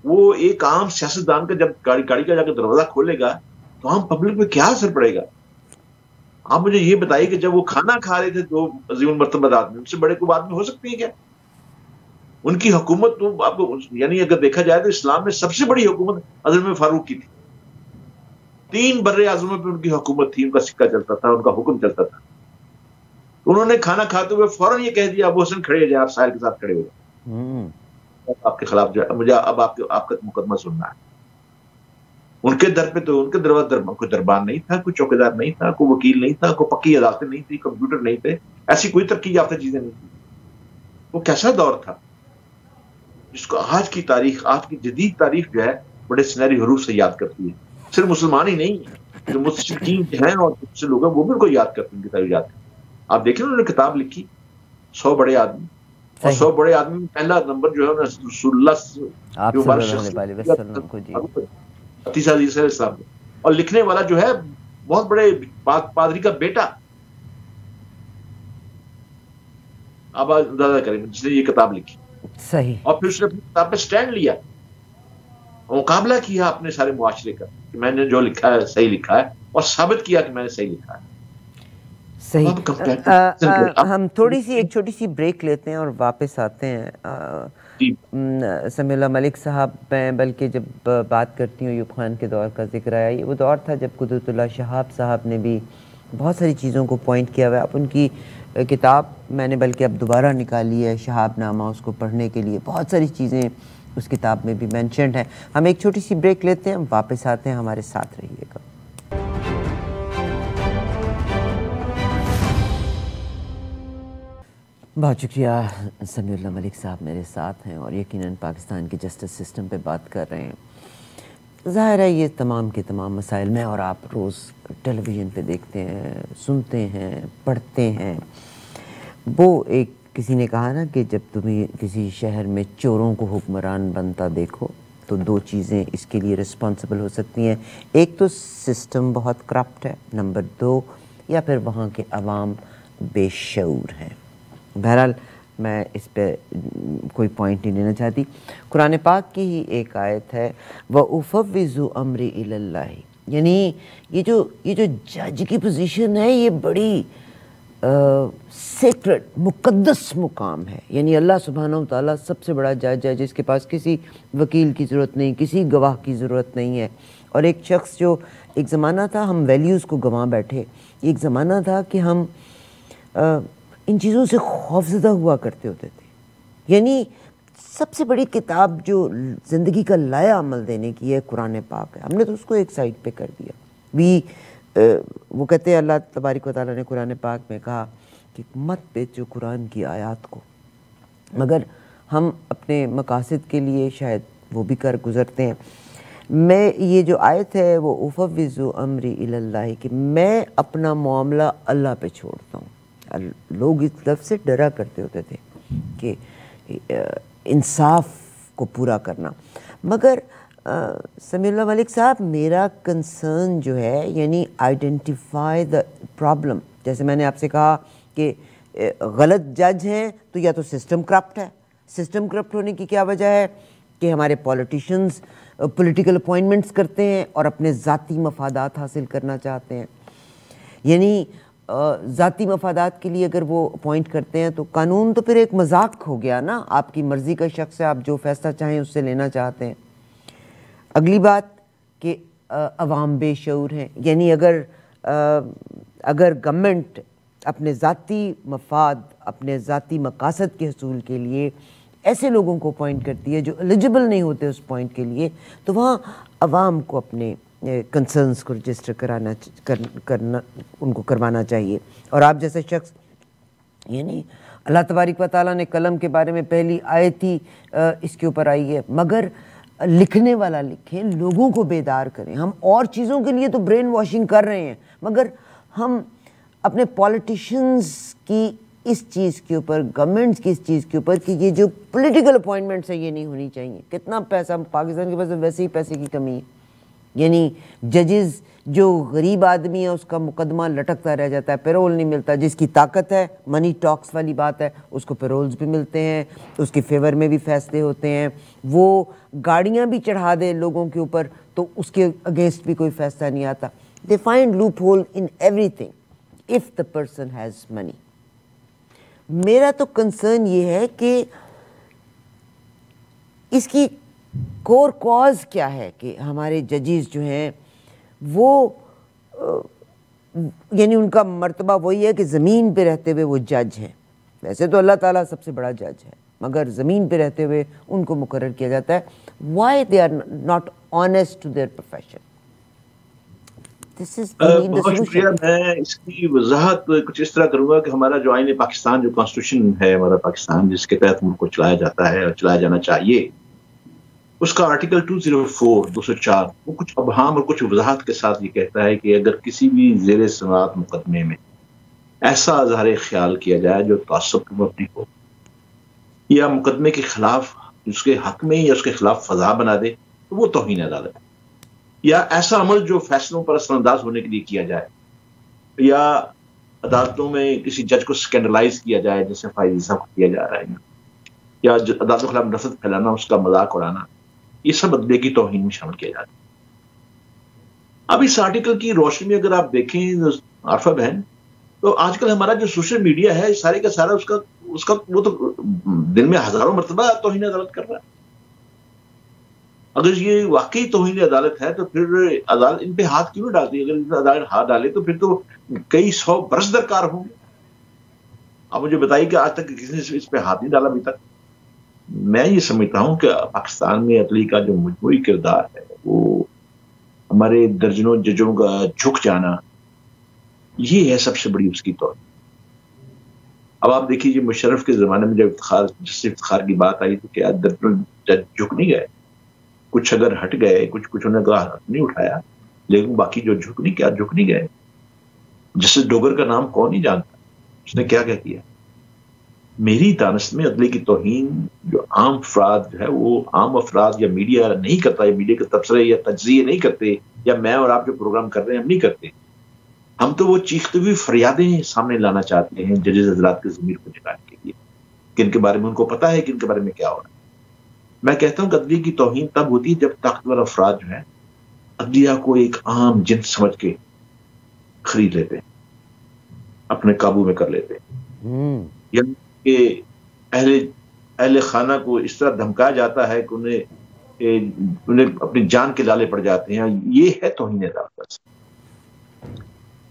وہ ایک عام سیاستدان کا جب گاڑی کا جا کے دروازہ کھولے گا تو عام پبلک پہ کیا اثر پڑے گا؟ آپ مجھے یہ بتائیے کہ جب وہ کھانا کھا رہے تھے دو عظیم المرتبہ آدمی، ان سے بڑے کوئی آدمی ہو سکتی ہے کیا؟ ان کی حکومت تو آپ کو یعنی اگر دیکھا جائے تو اسلام میں سب سے بڑی حکومت حضرت فاروق کی تھی. 3 بر اعظموں پہ ان کی حکومت تھی، ان کا سکہ چلتا تھا، ان کا حکم چلتا تھا. انہوں نے کھانا کھاتے ہوئے فوراً یہ کہہ دیا ابو حسن کھڑے ہو جائیں، آپ ساحل کے ساتھ کھڑے ہو جائیں، آپ کے خلاف جو ہے مجھے اب آپ کا مقدمہ سننا ہے. ان کے در پہ تو ان کے دروازے کوئی دربان نہیں تھا، کوئی چوکیدار نہیں تھا، کوئی وکیل نہیں تھا، کوئی پکی عدالتیں نہیں تھی، کمپیوٹر نہیں تھے، ایسی کوئی ترقی یافتہ چیزیں نہیں تھی. وہ کیسا دور تھا جس کو آج کی تاریخ، آج کی جدید تاریخ جو ہے بڑے سنہری حروف سے یاد کرتی ہے. صرف مسلمان ہی نہیں، جو مستشرقین ہیں اور دوسرے لوگ ہیں وہ بھی ان کو یاد کرتے ہیں، ان کی تاریخ یاد کرتے ہیں. آپ دیکھیں انہوں نے کتاب لکھی 100 بڑے آدمی، اور 100 بڑے آدمی میں پہلا نمبر جو ہے رسول اللہ اور لکھنے والا جو ہے بہت بڑے پادری کا بیٹا، آپ اندازہ کریں جس نے یہ کتاب لکھی. صحیح. اور پھر اس نے اپنی کتاب پہ سٹینڈ لیا، مقابلہ کیا اپنے سارے معاشرے کا کہ میں نے جو لکھا ہے صحیح لکھا ہے، اور ثابت کیا کہ میں نے صحیح لکھا ہے. صحیح. ہم تھوڑی سی ایک چھوٹی سی بریک لیتے ہیں اور واپس آتے ہیں. سمیع اللہ ملک صاحب، میں بلکہ جب بات کرتی ہوں ایوب خان کے دور کا ذکر آیا، یہ وہ دور تھا جب قدرت اللہ شہاب صاحب نے بھی بہت ساری چیزوں کو پوائنٹ کیا ہوا ہے. آپ ان کی کتاب میں نے بلکہ اب دوبارہ نکالی ہے، شہاب نامہ، اس کو پڑھنے کے لیے بہت ساری چیزیں اس کتاب میں بھی مینشنڈ ہیں. ہم ایک چھوٹی سی بریک لیتے ہیں، واپس آتے ہیں، ہمارے ساتھ رہیے گا. بہت شکریہ. سمیع اللہ ملک صاحب میرے ساتھ ہیں اور یقیناً پاکستان کی جسٹس سسٹم پہ بات کر رہے ہیں. ظاہر ہے یہ تمام کے تمام مسائل میں، اور آپ روز ٹیلی ویژن پہ دیکھتے ہیں، سنتے ہیں، پڑھتے ہیں، وہ ایک کسی نے کہا نا کہ جب تمہیں کسی شہر میں چوروں کو حکمران بنتا دیکھو تو دو چیزیں اس کے لیے رسپانسبل ہو سکتی ہیں، ایک تو سسٹم بہت کرپٹ ہے، نمبر دو یا پھر وہاں کے عوام بے شعور ہیں۔ بہرحال میں اس پہ کوئی پوائنٹ نہیں لینا چاہتی۔ قرآن پاک کی ہی ایک آیت ہے وَأُفَوِّضُ أَمْرِي إِلَى اللَّهِ، یعنی یہ جو جج کی پوزیشن ہے یہ بڑی سیکرڈ مقدس مقام ہے، یعنی اللہ سبحانہ وتعالیٰ سب سے بڑا جج ہے جس کے پاس کسی وکیل کی ضرورت نہیں، کسی گواہ کی ضرورت نہیں ہے۔ اور ایک شخص جو ایک زمانہ تھا ہم ویلیوز کو گنوا بیٹھے، ایک زمانہ تھا کہ ہم ان چیزوں سے خوفزدہ ہوا کرتے ہوتے تھے، یعنی سب سے بڑی کتاب جو زندگی کا لایا عمل دینے کی ہے قرآن پاک ہے، ہم نے تو اس کو ایک سائڈ پہ کر دیا۔ وہ کہتے ہیں اللہ تبارک و تعالیٰ نے قرآن پاک میں کہا کہ مت بیچو قرآن کی آیات کو، مگر ہم اپنے مقاصد کے لیے شاید وہ بھی کر گزرتے ہیں۔ میں یہ جو آیت ہے وہ افوض امری الی اللہ، کہ میں اپنا معاملہ اللہ پہ چھوڑتا ہوں۔ لوگ اس لفظ سے ڈرا کرتے ہوتے تھے کہ انصاف کو پورا کرنا، مگر سمیع اللہ ملک صاحب میرا کنسرن جو ہے یعنی آئیڈینٹیفائی دا پرابلم، جیسے میں نے آپ سے کہا کہ غلط جج ہیں تو یا تو سسٹم کرپٹ ہے، سسٹم کرپٹ ہونے کی کیا وجہ ہے کہ ہمارے پولیٹیشنز پولیٹیکل اپوائنٹمنٹس کرتے ہیں اور اپنے ذاتی مفادات حاصل کرنا چاہتے ہیں، یعنی ذاتی مفادات کے لیے اگر وہ اپوائنٹ کرتے ہیں تو قانون تو پھر ایک مذاق ہو گیا نا، آپ کی مرضی کا شخص ہے، آپ جو فیصلہ چاہیں اس سے لینا چاہتے ہیں۔ اگلی بات کہ عوام بے شعور ہیں، یعنی اگر گورنمنٹ اپنے ذاتی مفاد اپنے ذاتی مقاصد کے حصول کے لیے ایسے لوگوں کو اپوائنٹ کرتی ہے جو ایلیجبل نہیں ہوتے اس پوائنٹ کے لیے، تو وہاں عوام کو اپنے کنسرنس کو رجسٹر کرنا ان کو کروانا چاہیے۔ اور آپ جیسے شخص، یعنی اللہ تبارک و تعالیٰ نے قلم کے بارے میں پہلی آیت ہی اس کے اوپر آئی ہے، مگر لکھنے والا لکھیں، لوگوں کو بیدار کریں۔ ہم اور چیزوں کے لیے تو برین واشنگ کر رہے ہیں، مگر ہم اپنے پولیٹیشنز کی اس چیز کے اوپر، گورنمنٹس کی اس چیز کے اوپر کہ یہ جو پولیٹیکل اپوائنٹمنٹس ہیں یہ نہیں ہونی چاہیے۔ کتنا پیسہ پاکستان کے پاس ویسے ہی پیسے کی کمی ہے، یعنی ججز جو غریب آدمی ہے اس کا مقدمہ لٹکتا رہ جاتا ہے، پیرول نہیں ملتا، جس کی طاقت ہے منی ٹاکس والی بات ہے، اس کو پیرولز بھی ملتے ہیں، اس کے فیور میں بھی فیصلے ہوتے ہیں، وہ گاڑیاں بھی چڑھا دے لوگوں کے اوپر تو اس کے اگینسٹ بھی کوئی فیصلہ نہیں آتا۔ They find loophole in every thing if the person has money. میرا تو کنسرن یہ ہے کہ اس کی کور کاز کیا ہے کہ ہمارے ججز جو ہیں وہ یعنی ان کا مرتبہ وہی ہے کہ زمین پہ رہتے ہوئے وہ جج ہیں، ویسے تو اللہ تعالیٰ سب سے بڑا جج ہے مگر زمین پہ رہتے ہوئے ان کو مقرر کیا جاتا ہے۔ Why they are not honest to their profession? بہت شکریہ۔ میں اس کی وضاحت کچھ اس طرح کروں گا کہ ہمارا جو آئین پاکستان، جو کانسٹیٹیوشن ہے ہمارا پاکستان، جس کے تحت ملک کو چلایا جاتا ہے اور چلایا جانا چاہیے، اس کا آرٹیکل 204 وہ کچھ ابہام اور کچھ وضاحت کے ساتھ یہ کہتا ہے کہ اگر کسی بھی زیر سماعت مقدمے میں ایسا اظہار خیال کیا جائے جو تعصب پر مبنی ہو یا مقدمے کے خلاف اس کے حق میں یا اس کے خلاف فضا بنا دے تو وہ توہین عدالت ہے، یا ایسا عمل جو فیصلوں پر اثر انداز ہونے کے لیے کیا جائے، یا عدالتوں میں کسی جج کو سکینڈلائز کیا جائے جیسے فائز صاحب کیا جا رہا ہے، یا عدالتوں کے خلاف نفرت پھیلانا، اس کا مذاق اڑانا، یہ سب ادبے کی توہین میں شامل کیا جاتا ہے۔ اب اس آرٹیکل کی روشنی میں اگر آپ دیکھیں عارفہ بہن، تو آج کل ہمارا جو سوشل میڈیا ہے سارے کا سارا اس کا وہ تو دن میں ہزاروں مرتبہ توہین عدالت کر رہا ہے۔ اگر یہ واقعی توہین عدالت ہے تو پھر عدالت ان پہ ہاتھ کیوں نہیں ڈالتی؟ اگر عدالت ہاتھ ڈالے تو پھر تو کئی 100 برس درکار ہوں گے۔ آپ مجھے بتائیے کہ آج تک کسی نے اس پہ ہاتھ نہیں ڈالا ابھی تک۔ میں یہ سمجھتا ہوں کہ پاکستان میں عدلیہ کا جو مجموعی کردار ہے وہ ہمارے درجنوں ججوں کا جھک جانا، یہ ہے سب سے بڑی اس کی توہین۔ اب آپ دیکھیے مشرف کے زمانے میں جب جس افتخار کی بات آئی تو کیا درجنوں جج جھک نہیں گئے؟ کچھ اگر ہٹ گئے، کچھ انہوں نے ہاتھ نہیں اٹھایا، لیکن باقی جو جھک نہیں گئے۔ جسٹس ڈوگر کا نام کون نہیں جانتا، اس نے کیا کیا میری دانست میں عدلیہ کی توہین جو عام افراد جو ہے وہ عام افراد یا میڈیا نہیں کرتا، یا میڈیا کے تبصرے یا تجزیے نہیں کرتے، یا میں اور آپ جو پروگرام کر رہے ہیں ہم نہیں کرتے. ہم تو وہ چیختی ہوئی فریادیں سامنے لانا چاہتے ہیں ججز حضرات کے ضمیر کو جگانے کے لیے، کن کے بارے میں ان کو پتا ہے، کن کے بارے میں کیا ہو رہا ہے. میں کہتا ہوں کہ عدلیہ کی توہین تب ہوتی ہے جب طاقتور افراد جو ہے عدلیہ کو ایک عام جنس سمجھ کے خرید لیتے ہیں، اپنے قابو میں کر لیتے ہیں، یا کہ اہل خانہ کو اس طرح دھمکایا جاتا ہے کہ انہیں اپنی جان کے لالے پڑ جاتے ہیں. یہ ہے توہین عدالت.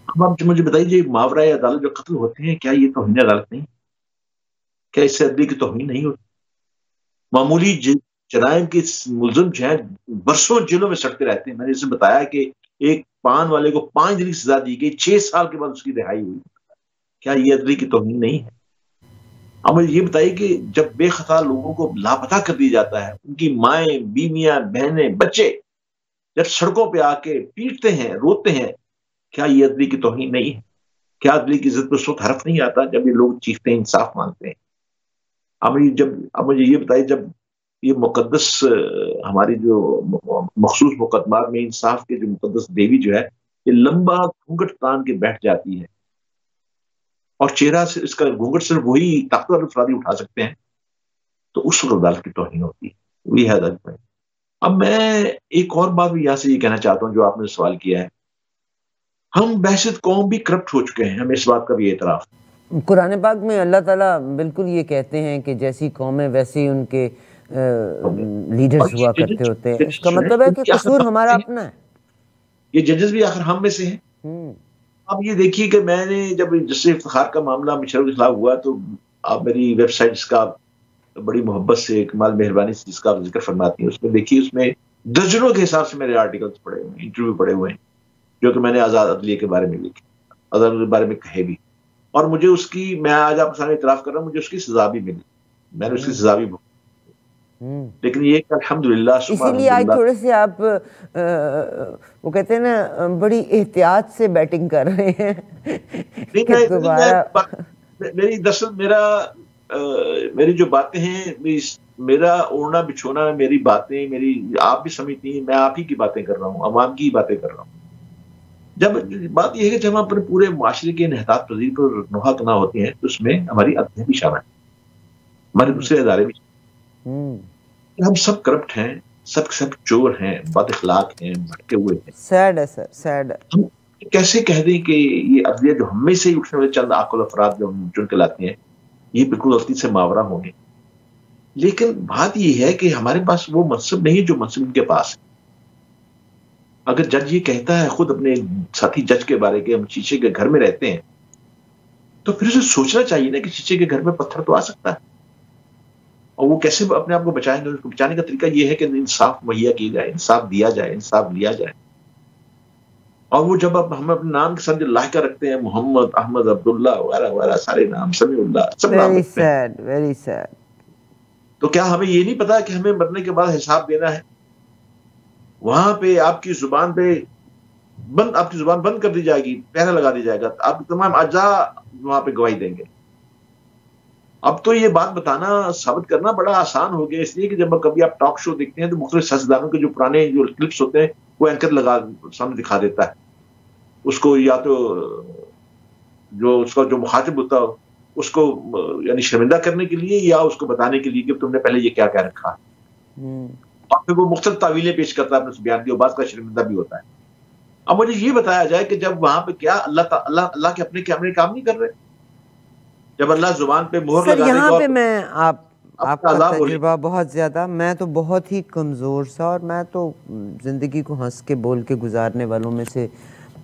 اب آپ مجھے بتائیے ماورائے عدالت جو قتل ہوتے ہیں کیا یہ توہین عدالت نہیں؟ کیا اس سے عدلیہ کی توہین نہیں ہوتی؟ معمولی جرائم کے ملزم جو ہیں برسوں جیلوں میں سڑتے رہتے ہیں. میں نے اسے بتایا کہ ایک پان والے کو 5 دن کی سزا دی گئی، 6 سال کے بعد اس کی رہائی ہوئی. کیا یہ عدلیہ کی توہین نہیں ہے؟ اب مجھے یہ بتائیے کہ جب بے خطا لوگوں کو لاپتہ کر دیا جاتا ہے، ان کی مائیں، بیویاں، بہنیں، بچے جب سڑکوں پہ آ کے پیٹتے ہیں، روتے ہیں، کیا یہ عدلیہ کی توہین نہیں ہے؟ کیا عدلیہ کی عزت پہ اس وقت حرف نہیں آتا جب یہ لوگ چیختے ہیں، انصاف مانگتے ہیں؟ اب مجھے یہ بتائیے جب یہ مقدس ہماری جو مخصوص مقدمات میں انصاف کے جو مقدس دیوی جو ہے یہ لمبا گھونگھٹ تان کے بیٹھ جاتی ہے اور چہرہ سے اس کا گھونگھٹ صرف وہی طاقتور افراد ہی اٹھا سکتے ہیں، تو اس وقت عدالت کی توہین ہوتی ہے. وہی ہے عدالت میں. اب میں ایک اور بات بھی یہاں سے یہ کہنا چاہتا ہوں جو آپ نے سوال کیا ہے. ہم بحثیت قوم بھی کرپٹ ہو چکے ہیں، ہمیں اس بات کا بھی اعتراف. قرآن پاک میں اللہ تعالیٰ بالکل یہ کہتے ہیں کہ جیسی قومیں ویسے ان کے لیڈرز ہوا کرتے ہوتے ہیں. اس کا مطلب ہے کہ قصور ہمارا اپنا ہے. یہ ججز بھی آخر ہم میں سے ہیں. اب یہ دیکھیے کہ میں نے جب جسٹس افتخار کا معاملہ مشرف کے خلاف ہوا تو آپ میری ویب سائٹ جس کا بڑی محبت سے کمال مہربانی سے جس کا آپ ذکر فرماتی ہیں اس میں دیکھیے اس میں درجنوں کے حساب سے میرے آرٹیکلز پڑے ہوئے ہیں، انٹرویو پڑے ہوئے ہیں جو کہ میں نے آزاد عدلیہ کے بارے میں لکھے، عدالت کے بارے میں کہے بھی، اور مجھے اس کی، میں آج آپ کے سامنے اعتراف کر رہا ہوں، مجھے اس کی سزا بھی ملی، میں نے اس کی سزا بھی لیکن یہ کہ الحمدللہ اسی لیے آج تھوڑے سے آپ وہ کہتے ہیں نا بڑی احتیاط سے بیٹنگ کر رہے ہیں. میری دراصل میری جو باتیں ہیں، میرا اوڑھنا بچھونا، میری باتیں، میری آپ بھی سمجھتی ہیں میں آپ ہی کی باتیں کر رہا ہوں، عوام کی باتیں کر رہا ہوں. جب بات یہ ہے کہ جب ہم اپنے پورے معاشرے کے انحطاط پذیر پر نوحہ کنا ہوتے ہیں تو اس میں ہماری عدلیہ بھی شامل ہے، ہمارے دوسرے ادارے بھی. ہم سب کرپٹ ہیں، سب چور ہیں، بد اخلاق ہیں، بھٹکے ہوئے ہیں. سیڈ ہے سر، سیڈ ہے. ہم کیسے کہہ دیں کہ یہ عدلیہ جو ہم میں سے ہی اٹھنے والے چند عاقل افراد جو ہم چن کے لاتے ہیں یہ بالکل غلطی سے ماورا ہوں گے. لیکن بات یہ ہے کہ ہمارے پاس وہ منصب نہیں ہے جو منصب ان کے پاس ہے. اگر جج یہ کہتا ہے خود اپنے ساتھی جج کے بارے کے ہم شیشے کے گھر میں رہتے ہیں تو پھر اسے سوچنا چاہیے نا کہ شیشے کے گھر میں پتھر تو آ سکتا ہے، اور وہ کیسے اپنے آپ کو بچائیں گے. اس کو بچانے کا طریقہ یہ ہے کہ انصاف مہیا کیا جائے، انصاف دیا جائے، انصاف لیا جائے. اور وہ جب ہم اپنے نام کے ساتھ جو لاحقہ رکھتے ہیں محمد، احمد، عبداللہ وغیرہ وغیرہ سارے نام، سمیع اللہ، سب نام رکھتے ہیں، ویری سیڈ. تو کیا ہمیں یہ نہیں پتا کہ ہمیں مرنے کے بعد حساب دینا ہے؟ وہاں پہ آپ کی زبان بند کر دی جائے گی، پہرا لگا دی جائے گا، آپ تمام اجزاء وہاں پہ گواہی دیں گے. اب تو یہ بات بتانا، ثابت کرنا بڑا آسان ہو گیا، اس لیے کہ جب کبھی آپ ٹاک شو دیکھتے ہیں تو مختلف سیاستدانوں کے جو پرانے جو کلپس ہوتے ہیں وہ اینکر لگا سامنے دکھا دیتا ہے. اس کو یا تو جو اس کا جو مخاطب ہوتا ہے اس کو یعنی شرمندہ کرنے کے لیے یا اس کو بتانے کے لیے کہ تم نے پہلے یہ کیا کہہ رکھا، اور پھر وہ مختلف تعویلیں پیش کرتا ہے اپنے بیان کی، اور بعض کا شرمندہ بھی ہوتا ہے. اب مجھے یہ بتایا جائے کہ جب وہاں پہ کیا اللہ کے اپنے کام نہیں کر رہے؟ جب اللہ زبان پہ مہر لگانے کا، یہاں پہ میں آپ کا تجربہ بہت زیادہ، میں تو بہت ہی کمزور سا، اور میں تو زندگی کو ہنس کے بول کے گزارنے والوں میں سے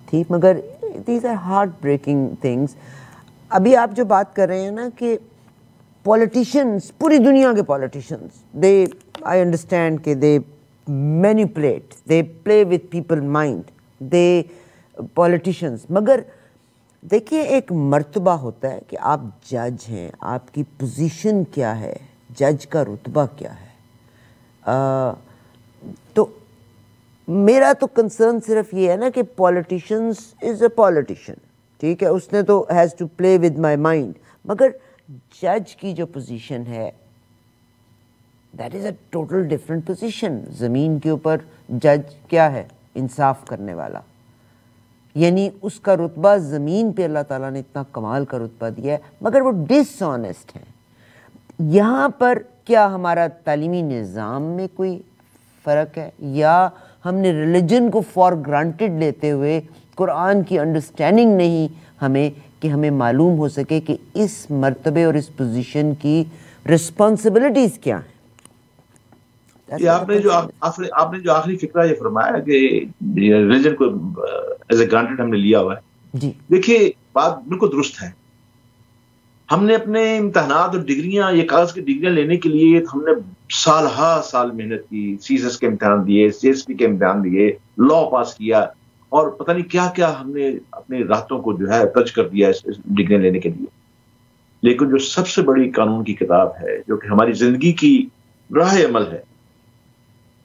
تھی، مگر these our heart breaking things. ابھی آپ جو بات کر رہے ہیں نا کہ پولیٹیشینز، پوری دنیا کے پولیٹیشینز، آئی انڈرسٹینڈ کہ they manipulate, they play with people mind, they politicians, مگر دیکھیے ایک مرتبہ ہوتا ہے کہ آپ جج ہیں، آپ کی پوزیشن کیا ہے، جج کا رتبہ کیا ہے. تو میرا تو کنسرن صرف یہ ہے نا کہ پولیٹیشنز از اے پولیٹیشن، ٹھیک ہے، اس نے تو has to play with my mind, مگر جج کی جو پوزیشن ہے that is a total different position. زمین کے اوپر جج کیا ہے؟ انصاف کرنے والا. یعنی اس کا رتبہ زمین پہ اللہ تعالیٰ نے اتنا کمال کا رتبہ دیا ہے مگر وہ ڈس آنیسٹ ہیں. یہاں پر کیا ہمارا تعلیمی نظام میں کوئی فرق ہے یا ہم نے ریلیجن کو فار گرانٹیڈ لیتے ہوئے قرآن کی انڈرسٹینڈنگ نہیں ہمیں کہ ہمیں معلوم ہو سکے کہ اس مرتبے اور اس پوزیشن کی رسپانسبلٹیز کیا ہیں؟ آپ نے جو آخری فکرہ یہ فرمایا کہ ریلیجن کو ایز اے گرانٹیڈ ہم نے لیا ہوا ہے. جی دیکھیے بات بالکل درست ہے. ہم نے اپنے امتحانات اور ڈگریاں، یہ کاغذ کی ڈگریاں لینے کے لیے ہم نے سال محنت کی. CSS کے امتحان دیے، CSP کے امتحان دیے، لا پاس کیا اور پتہ نہیں کیا کیا ہم نے اپنے راحتوں کو جو ہے ترج کر دیا اس ڈگریاں لینے کے لیے. لیکن جو سب سے بڑی قانون کی کتاب ہے، جو کہ ہماری زندگی کی راہ عمل ہے،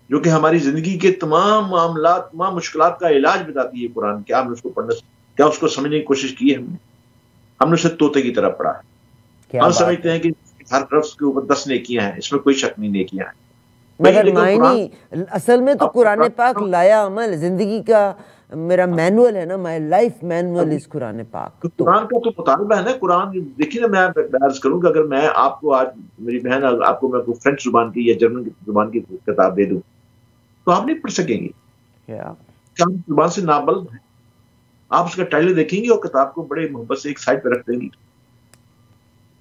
جو کہ ہماری زندگی کے تمام معاملات، تمام مشکلات کا علاج بتاتی ہے قرآن، کیا ہم نے اس کو پڑھنا، کیا اس کو سمجھنے کی کوشش کی ہے؟ ہم نے اسے طوطے کی طرح پڑھا ہے. ہم سمجھتے ہیں کہ ہر لفظ کے اوپر 10 نیکیاں ہیں، اس میں کوئی شک نہیں نیکیاں ہیں. مگر معنی اصل میں تو قرآن پاک لایا عمل زندگی کا میرا مینول ہے نا، مائی لائف مینول از قرآن پاک. قرآن کا تو مطالبہ ہے نا. قرآن دیکھیے نا، میں عرض کروں کہ اگر میں آپ کو آج، میری بہن آپ کو میں فرینچ زبان کی یا جرمن زبان کی کتاب دے دوں تو آپ نہیں پڑھ سکیں گے. ہم زبان سے نابلد ہیں. آپ اس کا ٹائٹل دیکھیں گے اور کتاب کو بڑے محبت سے ایک سائڈ پہ رکھ دیں گے.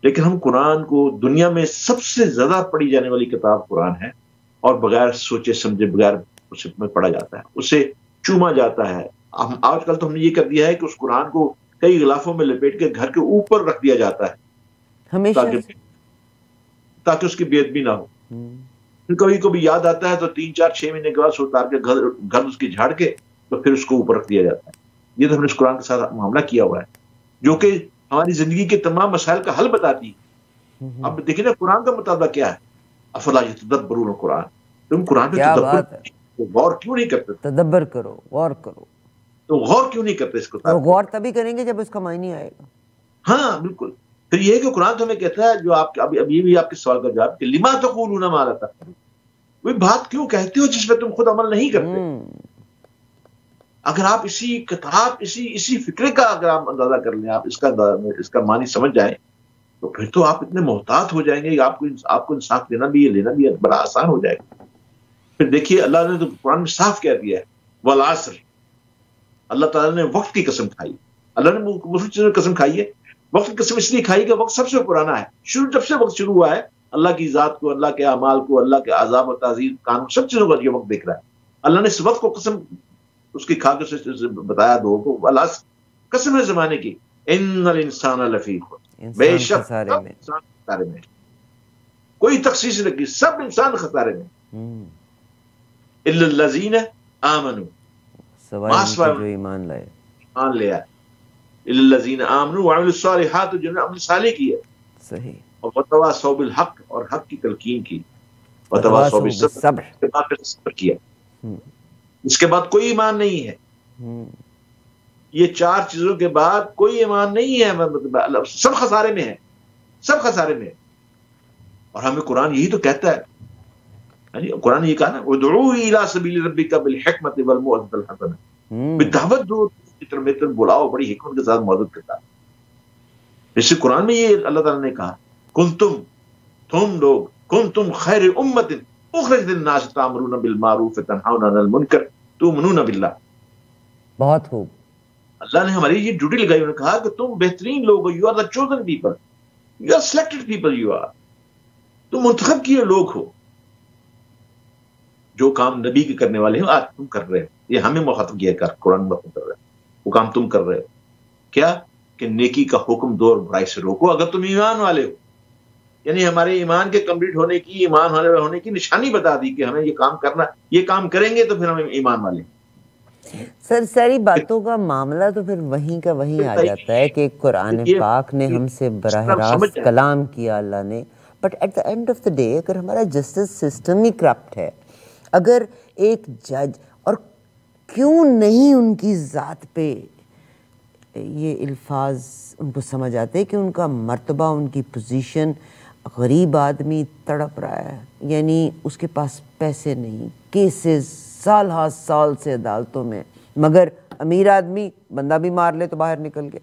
لیکن ہم قرآن کو، دنیا میں سب سے زیادہ پڑھی جانے والی کتاب قرآن ہے اور بغیر سوچے سمجھے، بغیر اسے میں پڑھا جاتا ہے، اسے چوما جاتا ہے. آج کل تو ہم نے یہ کر دیا ہے کہ اس قرآن کو کئی غلافوں میں لپیٹ کے گھر کے اوپر رکھ دیا جاتا ہے تاکہ اس کی بے ادبی نہ ہو. پھر کبھی کبھی یاد آتا ہے تو 3 4 6 مہینے کے بعد اسے اتار کے گھر اس کی جھاڑ کے تو پھر اس کو اوپر رکھ دیا جاتا ہے. یہ تو ہم نے اس قرآن کے ساتھ معاملہ کیا ہوا ہے جو کہ ہماری زندگی کے تمام مسائل کا حل بتاتی ہے. اب دیکھیں نا قرآن کا مطالبہ کیا ہے؟ افلا یتدبرون القرآن. تم قرآن پہ غور کیوں نہیں کرتے؟ تدبر کرو، غور کرو. تو غور کیوں نہیں کرتے اس کو؟ غور تبھی کریں گے جب اس کا معنی آئے گا. ہاں بالکل. پھر یہ کہ قرآن تو ہمیں کہتا ہے، جو آپ اب یہ بھی آپ کے سوال کا جواب کہ لما تقولون ما لا تفعلون، وہ بات کیوں کہتے ہو جس پہ تم خود عمل نہیں کرتے. اگر آپ اسی کتاب، اسی فکرے کا اگر آپ اندازہ کر لیں، آپ اس کا معنی سمجھ جائیں تو پھر تو آپ اتنے محتاط ہو جائیں گے. آپ کو انصاف دینا بھی ہے، لینا بھی ہے، بڑا آسان ہو جائے گا. پھر دیکھیے اللہ نے تو قرآن میں صاف کہہ دیا ہے والعصر. اللہ تعالیٰ نے وقت کی قسم کھائی. اللہ نے مختلف چیزوں کی قسم کھائی ہے. وقت کی قسم اس لیے کھائی کہ وقت سب سے پرانا ہے. جب سے وقت شروع ہوا ہے، اللہ کی ذات کو، اللہ کے اعمال کو، اللہ کے عذاب و تعذیر، قانون، سب چیزوں کا یہ وقت دیکھ رہا ہے. اللہ نے اس وقت کو قسم اس کی کھا کے بتایا دو کو، والعصر، قسم ہے زمانے کی، ان الانسان لفی خسر، بے شک انسان خسارے میں. کوئی تخصیص نہیں لگی، سب انسان خسارے میں. الا الذین آمنوا، سوائے جو ایمان لائے، ایمان لیا. الا الذین آمنوا وعملوا الصالحات، جنہوں نے عمل صالح کیا. صحیح. اور وتواصوا بالحق، اور حق کی تلقین کی. وتواصوا بالصبر، کے بعد صبر کیا. اس کے بعد کوئی ایمان نہیں ہے. یہ 4 چیزوں کے بعد کوئی ایمان نہیں ہے. سب خسارے میں ہے، سب خسارے میں ہے. اور ہمیں قرآن یہی تو کہتا ہے. قرآن یہ کہا نا، ادعوا الی سبیل ربک بالحکمۃ والموعظۃ الحسنہ، بدعوت دو، طرف بلاؤ، بڑی حکمت کے ساتھ موعظت کے ساتھ. اسی قرآن میں یہ اللہ تعالیٰ نے کہا، تم لوگ کنتم خیر امت اخرجت للناس تأمرون بالمعروف وتنہون عن المنکر تؤمنون باللہ. بہت خوب. اللہ نے ہماری یہ ڈیوٹی لگائی. انہوں نے کہا کہ تم بہترین لوگ ہو، you are the chosen people, you are selected people, you are, تم منتخب کیے لوگ ہو. جو کام نبی کے کرنے والے ہیں آج تم کر رہے ہو. یہ ہمیں مخاطب کیا کر، قرآن مخاطب کر رہے ہیں، وہ کام تم کر رہے ہو. کیا کہ نیکی کا حکم دو اور برائی سے روکو اگر تم ایمان والے ہو. یعنی ہمارے ایمان کے کمپلیٹ ہونے کی، ایمان والے ہونے کی نشانی بتا دی کہ ہمیں یہ کام کرنا، یہ کام کریں گے تو پھر ہمیں ایمان والے. سر ساری باتوں کا معاملہ تو پھر وہیں کا وہیں آ جاتا ہے کہ قرآن پاک نے ہم سے براہ راست کلام کیا اللہ نے. But at the end of the day اگر ہمارا جسٹس سسٹم ہی کرپٹ ہے، اگر ایک جج، اور کیوں نہیں ان کی ذات پہ یہ الفاظ ان کو سمجھ آتے کہ ان کا مرتبہ، ان کی پوزیشن، غریب آدمی تڑپ رہا ہے، یعنی اس کے پاس پیسے نہیں، کیسز سال ہا سال سے عدالتوں میں، مگر امیر آدمی بندہ بھی مار لے تو باہر نکل گئے،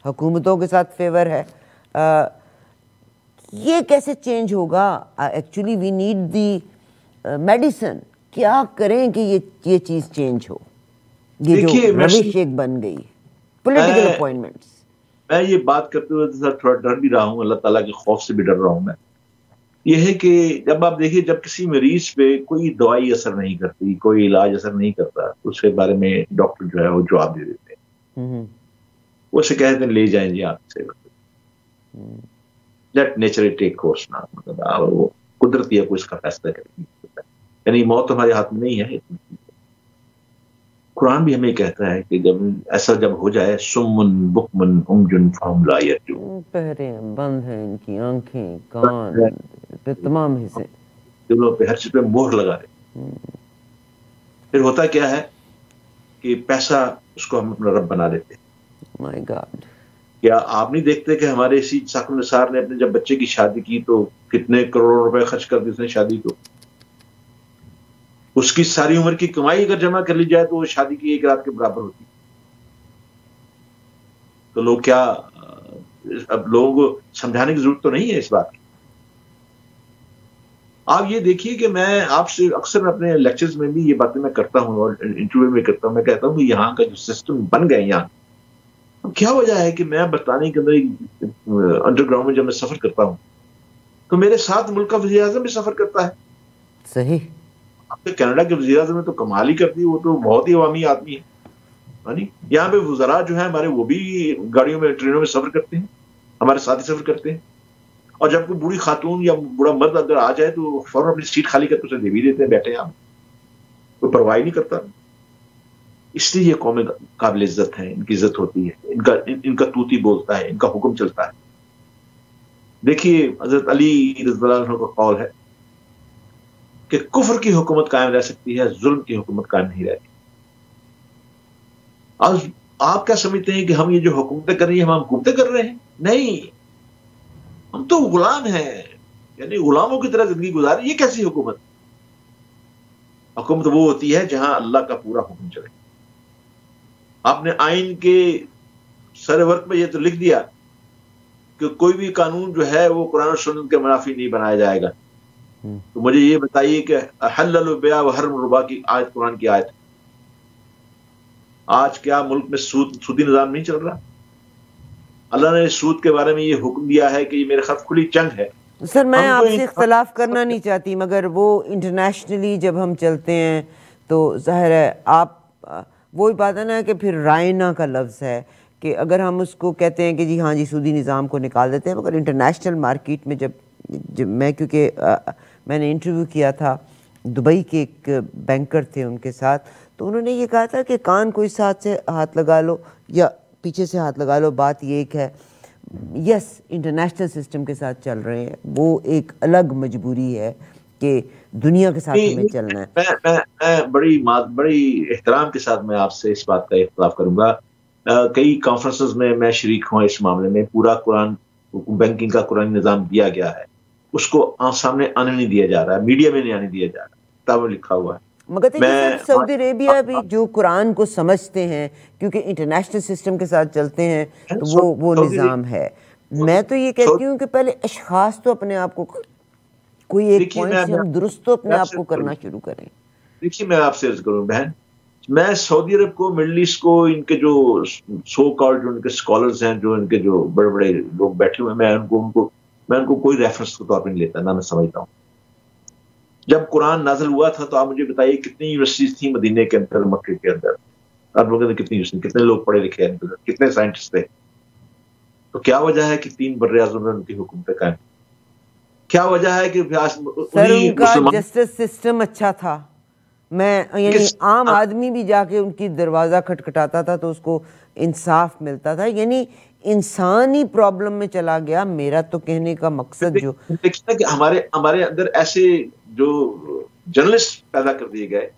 حکومتوں کے ساتھ فیور ہے. یہ کیسے چینج ہوگا؟ Actually we need the medicine. کیا کریں کہ یہ چیز چینج ہو؟ یہ جو روش ایک بن گئی پولیٹیکل اپوائنٹمنٹس. میں یہ بات کرتے ہوئے تھوڑا ڈر بھی رہا ہوں، اللہ تعالیٰ کے خوف سے بھی ڈر رہا ہوں. میں یہ ہے کہ جب آپ دیکھیے، جب کسی مریض پہ کوئی دوائی اثر نہیں کرتی، کوئی علاج اثر نہیں کرتا، تو اس کے بارے میں ڈاکٹر جو ہے وہ جواب دے دیتے ہیں. وہ سے کہتے ہیں لے جائیں جی آپ سے، لیٹ نیچر ٹیک کورس. نا مطلب وہ قدرتی ہے، کوئی اس کا فیصلہ کرے، یعنی موت ہمارے ہاتھ میں نہیں ہے. قرآن بھی ہمیں کہتا ہے کہ جب ایسا جب ہو جائے، سمن بکمن عمجن فہم لا یرجعون، بہرے ہیں، بند ہیں ان کی آنکھیں، کان پہ، تمام حصے، دلوں پہ، ہر چیز پہ مہر لگا رہے. پھر ہوتا کیا ہے کہ پیسہ اس کو ہم اپنا رب بنا لیتے ہیں. مائی گاڈ. کیا آپ نہیں دیکھتے کہ ہمارے اسی ساکر نثار نے اپنے جب بچے کی شادی کی تو کتنے کروڑ روپے خرچ کر دی اس نے شادی کو. اس کی ساری عمر کی کمائی اگر جمع کر لی جائے تو وہ شادی کی ایک رات کے برابر ہوتی. تو لوگ کیا، اب لوگوں کو سمجھانے کی ضرورت تو نہیں ہے اس بات کی. آپ یہ دیکھیے کہ میں آپ سے اکثر اپنے لیکچرز میں بھی یہ باتیں میں کرتا ہوں اور انٹرویو میں کرتا ہوں. میں کہتا ہوں کہ یہاں کا جو سسٹم بن گیا یہاں، کیا وجہ ہے کہ میں برطانیہ کے اندر انڈر گراؤنڈ میں جب میں سفر کرتا ہوں تو میرے ساتھ ملک کا وزیر اعظم بھی سفر کرتا ہے. صحیح. کینیڈا کے وزیر اعظم نے تو کمال ہی کرتی ہے، وہ تو بہت ہی عوامی آدمی ہے. یہاں پہ وزراء جو ہیں ہمارے، وہ بھی گاڑیوں میں، ٹرینوں میں سفر کرتے ہیں، ہمارے ساتھ ہی سفر کرتے ہیں. اور جب کوئی بوڑھی خاتون یا بوڑھا مرد اگر آ جائے تو فوراً اپنی سیٹ خالی کر کے اسے دے بھی دیتے ہیں، بیٹھے آپ، کوئی پرواہ نہیں کرتا. اس لیے یہ قومیں قابل عزت ہیں، ان کی عزت ہوتی ہے، ان کا توتی بولتا ہے، ان کا حکم چلتا ہے. دیکھیے حضرت علی رضی اللہ عنہ کا قول ہے کہ کفر کی حکومت قائم رہ سکتی ہے، ظلم کی حکومت قائم نہیں رہتی. آج آپ کیا سمجھتے ہیں کہ ہم یہ جو حکومتیں کر رہی ہیں، ہم حکومتیں کر رہے ہیں؟ نہیں، ہم تو غلام ہیں، یعنی غلاموں کی طرح زندگی گزارے. یہ کیسی حکومت؟ حکومت وہ ہوتی ہے جہاں اللہ کا پورا حکم چلے. آپ نے آئین کے سر ورق میں یہ تو لکھ دیا کہ کوئی بھی قانون جو ہے وہ قرآن و سنت کے منافی نہیں بنایا جائے گا. تو مجھے یہ بتائیے کہ حلل البیع وحرم الربا کی آیت، قرآن کی آیت، آج کیا ملک میں سودی نظام نہیں چل رہا؟ اللہ نے سود کے بارے میں یہ حکم دیا ہے کہ یہ میرے خلاف کھلی جنگ ہے. سر میں آپ سے اختلاف کرنا نہیں چاہتی، مگر وہ انٹرنیشنلی جب ہم چلتے ہیں تو ظاہر ہے آپ، وہی بات ہے نا کہ پھر رائنا کا لفظ ہے کہ اگر ہم اس کو کہتے ہیں کہ جی ہاں جی سودی نظام کو نکال دیتے ہیں، مگر انٹرنیشنل مارکیٹ میں جب میں، کیونکہ میں نے انٹرویو کیا تھا دبئی کے ایک بینکر تھے ان کے ساتھ، تو انہوں نے یہ کہا تھا کہ کان کو اس ہاتھ سے ہاتھ لگا لو یا پیچھے سے ہاتھ لگا لو، بات یہ ایک ہے. یس انٹرنیشنل سسٹم کے ساتھ چل رہے ہیں، وہ ایک الگ مجبوری ہے کہ دنیا کے ساتھ ہمیں چلنا ہے. میں بڑی احترام کے ساتھ میں آپ سے اس بات کا اختلاف کروں گا. کئی کانفرنسز میں شریک ہوں اس معاملے میں. پورا قرآن بینکنگ کا قرآن نظام دیا گیا ہے، اس کو سامنے آنے نہیں دیا جا رہا ہے، میڈیا میں نہیں آنے دیا جا رہا، کتابوں لکھا ہوا ہے. مگر سر سعودی عربیہ بھی جو قرآن کو سمجھتے ہیں کیونکہ انٹرنیشنل سسٹم کے ساتھ چلتے ہیں تو وہ نظام ہے. میں تو یہ کہتی ہوں کہ پہلے اشخاص تو اپنے آپ کو کوئی ایک پوائنٹ سے ہم درست تو اپنے آپ کو کرنا شروع کریں. دیکھیے میں آپ سے عرض کروں بہن، میں سعودی عرب کو، مڈل ایسٹ کو، ان کے جو سو کالڈ جو ان کے اسکالرز ہیں، جو ان کے جو بڑے بڑے لوگ بیٹھے ہوئے ہیں، میں ان کو کوئی ریفرنس کے طور پہ نہیں لیتا، نہ میں سمجھتا ہوں. جب قرآن نازل ہوا تھا تو آپ مجھے بتائیے کتنی یونیورسٹیز تھیں مدینے کے اندر، مکے کے اندر، آپ لوگوں نے کتنی یونیورسٹی، کتنے لوگ پڑھے لکھے ہیں، کتنے سائنٹسٹ تھے. تو کیا وجہ ہے کہ 3 براعظموں نے ان کی حکومت قائم؟ کیا وجہ ہے کہ سر ان کا جسٹس سسٹم اچھا تھا. میں یعنی عام آدمی بھی جا کے ان کی دروازہ کھٹکھٹاتا تھا تو اس کو انصاف ملتا تھا. یعنی انسانی پرابلم میں چلا گیا. میرا تو کہنے کا مقصد جو دیکھنا کہ ہمارے اندر ایسے جو جرنلسٹ پیدا کر دیے گئے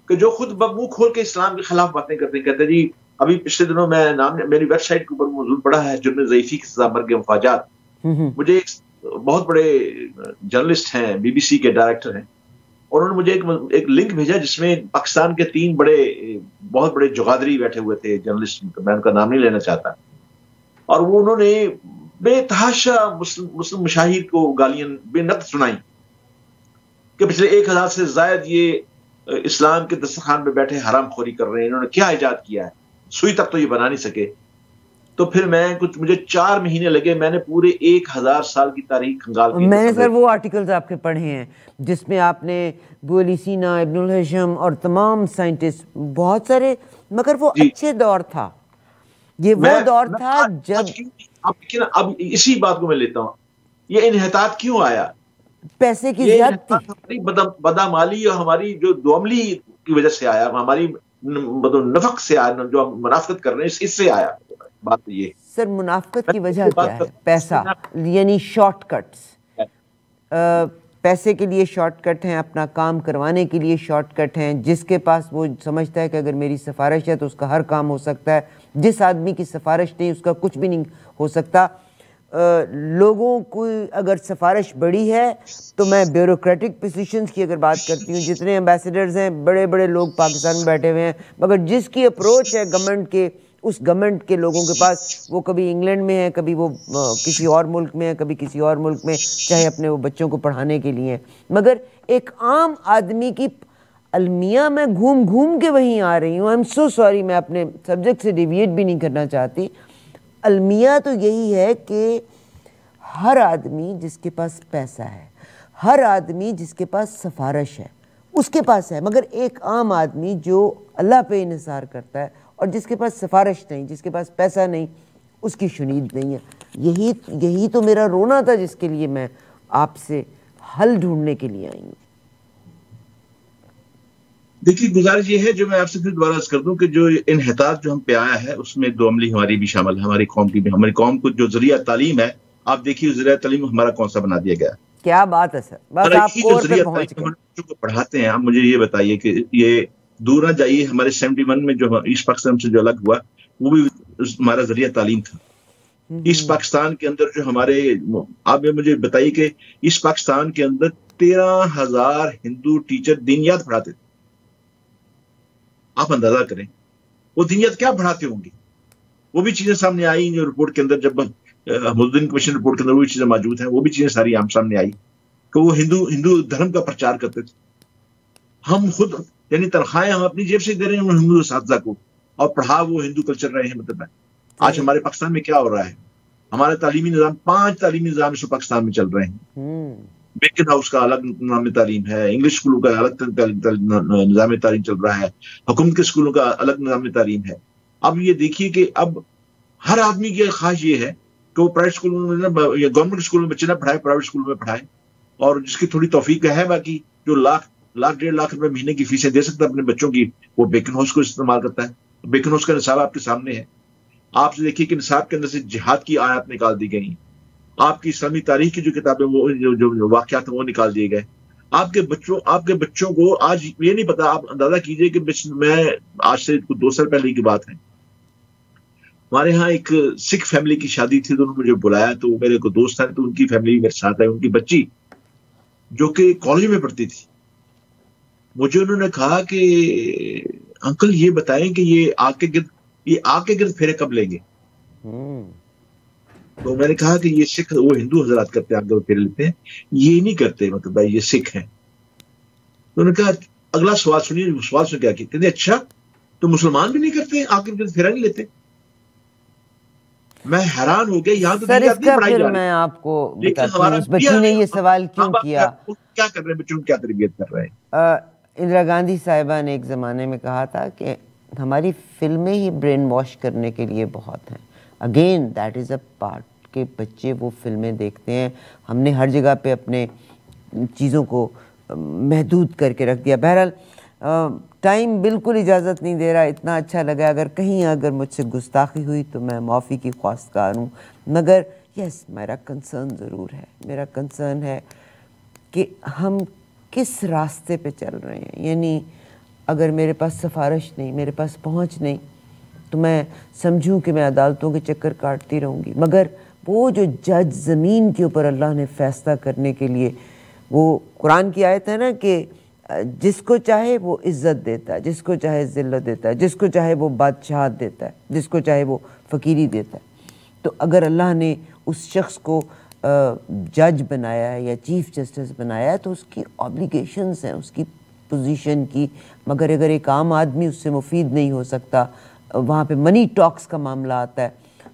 کہ جو خود منہ کھول کے اسلام کے خلاف باتیں کرتے ہیں، کہتے ہیں جی ابھی پچھلے دنوں میں میری ویب سائٹ کے اوپر موضوع پڑا ہے جرم ضعیفی کی سزا مرگ مفاجات. مجھے ایک بہت بڑے جرنلسٹ ہیں, BBC کے ڈائریکٹر ہیں, اور انہوں نے مجھے ایک لنک بھیجا جس میں پاکستان کے 3 بہت بڑے جغادری بیٹھے ہوئے تھے جرنلسٹ, میں ان کا نام نہیں لینا چاہتا, اور وہ انہوں نے بے تحاشا مسلم مشاہیر کو گالیاں بے نقد سنائی کہ پچھلے 1000 سے زائد یہ اسلام کے دسترخوان پہ بیٹھے حرام خوری کر رہے ہیں, انہوں نے کیا ایجاد کیا ہے, سوئی تک تو یہ بنا نہیں سکے. تو پھر مجھے 4 مہینے لگے, میں نے پورے 1000 سال کی تاریخ کھنگال کے. میں نے سر وہ آرٹیکلز آپ کے پڑھے ہیں جس میں آپ نے ابو علی سینا, ابن الہیثم اور تمام سائنٹسٹ بہت سارے, مگر وہ اچھے دور تھا, یہ وہ دور تھا جب اب اسی بات کو میں لیتا ہوں, یہ انحطاط کیوں آیا؟ پیسے کی زیادتی, ہماری بدعمالی اور ہماری جو دوعملی کی وجہ سے آیا, ہماری نفق سے آیا, جو ہم منافقت کر رہے ہیں اس سے آیا. بات یہ سر منافقت کی وجہ کیا ہے؟ پیسہ, یعنی شارٹ کٹس, پیسے کے لیے شارٹ کٹ ہیں, اپنا کام کروانے کے لیے شارٹ کٹ ہیں. جس کے پاس وہ سمجھتا ہے کہ اگر میری سفارش ہے تو اس کا ہر کام ہو سکتا ہے, جس آدمی کی سفارش نہیں اس کا کچھ بھی نہیں ہو سکتا. لوگوں کو اگر سفارش بڑی ہے تو میں بیوروکریٹک پوزیشنز کی اگر بات کرتی ہوں, جتنے ایمبیسیڈرز ہیں بڑے بڑے لوگ پاکستان میں بیٹھے ہوئے ہیں, مگر جس کی اپروچ ہے گورنمنٹ کے, اس گورنمنٹ کے لوگوں کے پاس, وہ کبھی انگلینڈ میں ہے, کبھی وہ کسی اور ملک میں ہے, کبھی کسی اور ملک میں, چاہے اپنے وہ بچوں کو پڑھانے کے لیے. مگر ایک عام آدمی کی المیہ میں گھوم گھوم کے وہیں آ رہی ہوں. آئی ایم سو سوری, میں اپنے سبجیکٹ سے ڈیویٹ بھی نہیں کرنا چاہتی. المیہ تو یہی ہے کہ ہر آدمی جس کے پاس پیسہ ہے, ہر آدمی جس کے پاس سفارش ہے اس کے پاس ہے, مگر ایک عام آدمی جو اللہ پہ انحصار کرتا ہے اور جس کے پاس سفارش نہیں, جس کے پاس پیسہ نہیں, اس کی شنید نہیں ہے. یہی تو میرا رونا تھا جس کے لیے میں آپ سے حل ڈھونڈنے کے لیے آئی ہوں. دیکھیے گزارش یہ ہے جو میں آپ سے پھر دوبارہ عرض کر دوں کہ جو انحطاط جو ہم پہ آیا ہے اس میں دوعملی ہماری بھی شامل ہے, ہماری قوم کی بھی. ہماری قوم کو جو ذریعہ تعلیم ہے, آپ دیکھیے ذریعہ تعلیم ہمارا کون سا بنا دیا گیا. کیا بات ہے سر, بس آپ کور پہ پہنچ گئے. بچوں کو پڑھاتے ہیں, آپ مجھے یہ بتائیے کہ یہ دور نہ جائیے, ہمارے 71 میں جو ایسٹ پاکستان سے جو الگ ہوا وہ بھی ہمارا ذریعہ تعلیم تھا. ایسٹ پاکستان کے اندر جو ہمارے, آپ مجھے بتائیے کہ ایسٹ پاکستان کے اندر 13,000 ہندو ٹیچر دینیات پڑھاتے تھے. آپ اندازہ کریں وہ دینیات کیا پڑھاتے ہوں گے. وہ بھی چیزیں سامنے آئی جو رپورٹ کے اندر, جب حمودالدین کمیشن رپورٹ کے اندر وہ بھی چیزیں موجود ہیں, وہ بھی چیزیں ساری عام سامنے آئی کہ وہ ہندو دھرم کا پرچار کرتے تھے. ہم خود یعنی تنخواہیں ہم اپنی جیب سے دے رہے ہیں ہندو اساتذہ کو, اور پڑھا وہ ہندو کلچر رہے ہیں. مطلب آج ہمارے پاکستان میں کیا ہو رہا ہے, ہمارا تعلیمی نظام 5 تعلیمی نظام اس پاکستان میں چل رہے ہیں. بیکن ہاؤس کا الگ نظام تعلیم ہے, انگلش اسکولوں کا الگ نظام تعلیم چل رہا ہے, حکومت کے اسکولوں کا الگ نظام تعلیم ہے. اب یہ دیکھیے کہ اب ہر آدمی کی خواہش یہ ہے کہ وہ پرائیویٹ اسکولوں میں یا گورنمنٹ اسکولوں میں بچے نہ پڑھائے, پرائیویٹ اسکولوں میں پڑھائے, اور جس کی تھوڑی توفیق ہے, باقی جو لاکھ 1.5 لاکھ روپے مہینے کی فیسیں دے سکتا ہے اپنے بچوں کی, وہ بیکن ہاؤس کو استعمال کرتا ہے. بیکن ہاؤس کا نصاب آپ کے سامنے ہے. آپ سے دیکھیے کہ نصاب کے اندر سے جہاد کی آیات نکال دی گئی, آپ کی اسلامی تاریخ کی جو کتابیں وہ جو واقعات ہیں وہ نکال دیے گئے. آپ کے بچوں کو آج یہ نہیں پتا. آپ اندازہ کیجئے کہ میں آج سے 2 سال پہلے کی بات ہے, ہمارے ہاں ایک سکھ فیملی کی شادی تھی, تو انہوں نے مجھے بلایا. تو میرے کو دوست ہیں, تو ان کی فیملی میرے ساتھ ہے. ان کی بچی جو کہ کالج میں پڑھتی تھی, مجھے انہوں نے کہا کہ انکل یہ بتائیں کہ یہ آگ کے گرد پھیرے کب لیں گے. تو میں نے کہا کہ یہ سکھ وہ ہندو حضرات کرتے ہیں, آگ کے گرد پھیرے لیتے ہیں, یہ نہیں کرتے, مطلب بھائی یہ سکھ ہیں. تو انہوں نے کہا اگلا سوال سنیے. سوال سے کیا کہتے, اچھا تو مسلمان بھی نہیں کرتے, آگ کے گرد پھیرا نہیں لیتے. میں حیران ہو گیا. یہاں تو میں آپ کو بتاتی ہوں اس بچی نے یہ سوال کیوں کیا, کیا کر رہے ہیں بچوں کو, کیا تربیت کر رہے ہیں. اندرا گاندھی صاحبہ نے ایک زمانے میں کہا تھا کہ ہماری فلمیں ہی برین واش کرنے کے لیے بہت ہیں. Again that is a part کہ بچے وہ فلمیں دیکھتے ہیں. ہم نے ہر جگہ پہ اپنے چیزوں کو محدود کر کے رکھ دیا. بہرحال ٹائم بالکل اجازت نہیں دے رہا. اتنا اچھا لگا, اگر مجھ سے گستاخی ہوئی تو میں معافی کی خواستگار ہوں. مگر یس, میرا کنسرن ضرور ہے. میرا کنسرن ہے کہ ہم کس راستے پہ چل رہے ہیں. یعنی اگر میرے پاس سفارش نہیں, میرے پاس پہنچ نہیں, تو میں سمجھوں کہ میں عدالتوں کے چکر کاٹتی رہوں گی. مگر وہ جو جج زمین کے اوپر اللہ نے فیصلہ کرنے کے لیے، وہ قرآن کی آیت ہے نا کہ جس کو چاہے وہ عزت دیتا ہے، جس کو چاہے ذلت دیتا ہے، جس کو چاہے وہ بادشاہت دیتا ہے، جس کو چاہے وہ فقیری دیتا ہے. تو اگر اللہ نے اس شخص کو جج بنایا ہے یا چیف جسٹس بنایا ہے تو اس کی آبلیگیشنز ہیں اس کی پوزیشن کی. مگر اگر ایک عام آدمی اس سے مفید نہیں ہو سکتا، وہاں پہ منی ٹاکس کا معاملہ آتا ہے.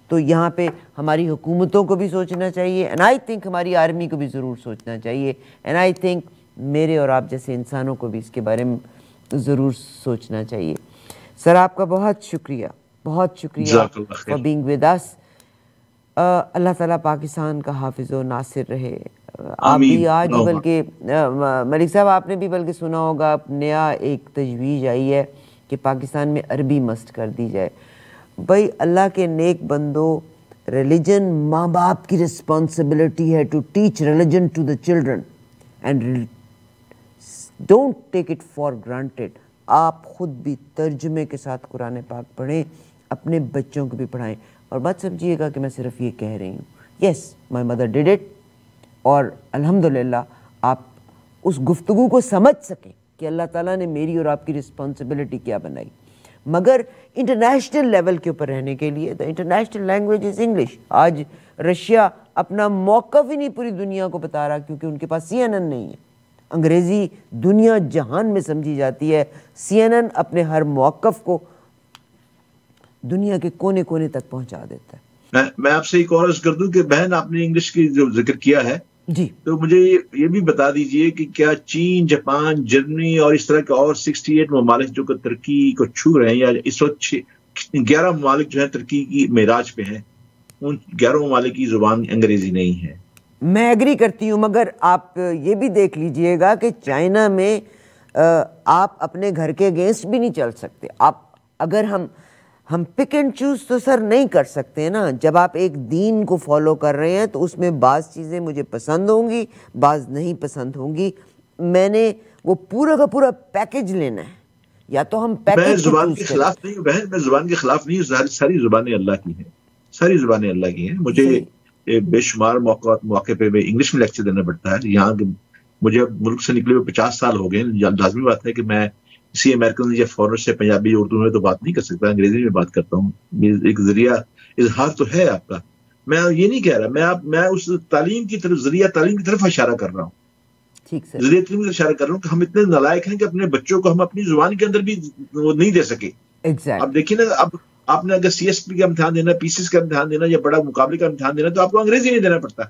تو یہاں پہ ہماری حکومتوں کو بھی سوچنا چاہیے، اینڈ آئی تھنک ہماری آرمی کو بھی ضرور سوچنا چاہیے، اینڈ آئی تھنک میرے اور آپ جیسے انسانوں کو بھی اس کے بارے میں ضرور سوچنا چاہیے. سر آپ کا بہت شکریہ، بہت شکریہ فار بینگ ود اس. اللہ تعالیٰ پاکستان کا حافظ و ناصر رہے. آپ بھی آج بلکہ ملک صاحب آپ نے بھی بلکہ سنا ہوگا نیا ایک تجویز آئی ہے کہ پاکستان میں عربی مسٹ کر دی جائے. بھائی اللہ کے نیک بندو، ریلیجن ماں باپ کی رسپانسبلٹی ہے to teach religion to the children and don't take it for granted. آپ خود بھی ترجمے کے ساتھ قرآن پاک پڑھیں، اپنے بچوں کو بھی پڑھائیں. اور مت سمجھیے گا کہ میں صرف یہ کہہ رہی ہوں. یس مائی مدر ڈیڈ اٹ، اور الحمدللہ آپ اس گفتگو کو سمجھ سکیں کہ اللہ تعالیٰ نے میری اور آپ کی رسپانسبلٹی کیا بنائی. مگر انٹرنیشنل لیول کے اوپر رہنے کے لیے the international language is English. آج رشیا اپنا موقف ہی نہیں پوری دنیا کو بتا رہا کیونکہ ان کے پاس CNN نہیں ہے. انگریزی دنیا جہان میں سمجھی جاتی ہے. CNN اپنے ہر موقف کو دنیا کے کونے کونے تک پہنچا دیتا ہے. میں آپ سے ایک اور عرض کر دوں کہ بہن آپ نے انگلش کی جو ذکر کیا ہے جی، تو مجھے یہ بھی بتا دیجئے کہ کیا چین، جاپان، جرمنی اور اس طرح کے اور 68 ممالک جو کہ ترقی کو چھو رہے ہیں، یا اس وقت 11 ممالک جو ہیں ترقی کی معراج پہ ہیں، ان 11 ممالک کی زبان انگریزی نہیں ہے؟ میں ایگری کرتی ہوں، مگر آپ یہ بھی دیکھ لیجئے گا کہ چائنا میں آپ اپنے گھر کے اگینسٹ بھی نہیں چل سکتے. آپ اگر ہم پک اینڈ چوز تو سر نہیں کر سکتے نا. جب آپ ایک دین کو فالو کر رہے ہیں تو اس میں بعض چیزیں مجھے پسند ہوں گی، بعض نہیں پسند ہوں گی. میں نے وہ پورا کا پورا پیکج لینا ہے، یا تو ہم پیکج میں زبان کے خلاف نہیں ہوں بہن، میں زبان کے خلاف نہیں ہوں. ساری زبانیں اللہ کی ہیں، ساری زبانیں اللہ کی ہیں. مجھے بے شمار موقع پہ میں انگلش میں لیکچر دینا پڑتا ہے. یہاں مجھے ملک سے نکلے ہوئے 50 سال ہو گئے. لازمی بات ہے کہ میں کسی امریکن یا فورنر سے پنجابی اردو میں تو بات نہیں کر سکتا، انگریزی میں بات کرتا ہوں. ایک ذریعہ اظہار تو ہے آپ کا. میں یہ نہیں کہہ رہا، میں اس تعلیم کی طرف، ذریعہ تعلیم کی طرف اشارہ کر رہا ہوں. ذریعہ تعلیم کی طرف اشارہ کر رہا ہوں کہ ہم اتنے نالائق ہیں کہ اپنے بچوں کو ہم اپنی زبان کے اندر بھی وہ نہیں دے سکے. اب دیکھیں نا، اب آپ نے اگر CSP کا امتحان دینا، PCS کا امتحان دینا یا بڑا مقابلے کا امتحان دینا تو آپ کو انگریزی نہیں دینا پڑتا.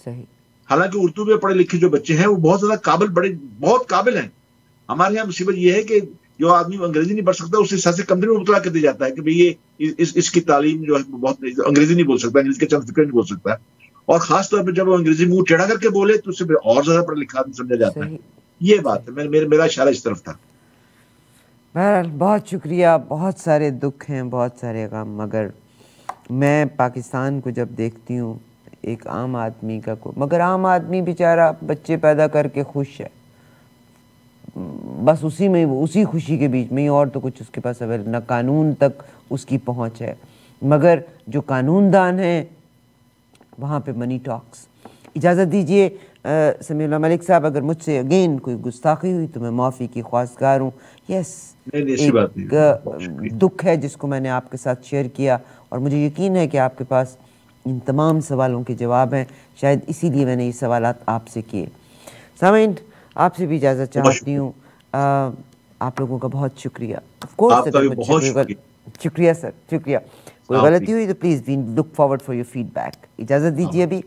صحیح. حالانکہ اردو میں پڑھے لکھے جو بچے ہیں وہ بہت زیادہ قابل، بہت قابل ہیں. ہمارے یہاں مصیبت یہ ہے کہ جو آدمی انگریزی نہیں پڑھ سکتا اسے سب سے کمزوری میں مبتلا کر دیا جاتا ہے کہ یہ اس کی تعلیم جو ہے بہت انگریزی نہیں بول سکتا، انگریزی کے چند فکر نہیں بول سکتا. اور خاص طور پہ جب وہ انگریزی منہ ٹیڑھا کر کے بولے تو اسے اور زیادہ پڑھا لکھا آدمی سمجھا جاتا ہے. یہ بات ہے، میرا اشارہ اس طرف تھا. بہرحال بہت شکریہ. بہت سارے دکھ ہیں، بہت سارے غم، مگر میں پاکستان کو جب دیکھتی ہوں ایک عام آدمی کا مگر عام آدمی بیچارہ بچے پیدا کر کے خوش ہے، بس اسی میں، اسی خوشی کے بیچ میں ہی، اور تو کچھ اس کے پاس اویلیبل نہ قانون تک اس کی پہنچ ہے. مگر جو قانون دان ہیں وہاں پہ منی ٹاکس. اجازت دیجئے سمیع اللہ ملک صاحب، اگر مجھ سے اگین کوئی گستاخی ہوئی تو میں معافی کی خواستگار ہوں. یس، ایک دکھ ہے جس کو میں نے آپ کے ساتھ شیئر کیا، اور مجھے یقین ہے کہ آپ کے پاس ان تمام سوالوں کے جواب ہیں. شاید اسی لیے میں نے یہ سوالات آپ سے کیے. سامعین، آپ سے بھی اجازت چاہتی ہوں. آپ لوگوں کا بہت شکریہ. شکریہ سر، شکریہ. کوئی غلطی ہوئی تو please we look forward for your feedback. اجازت دیجیے ابھی.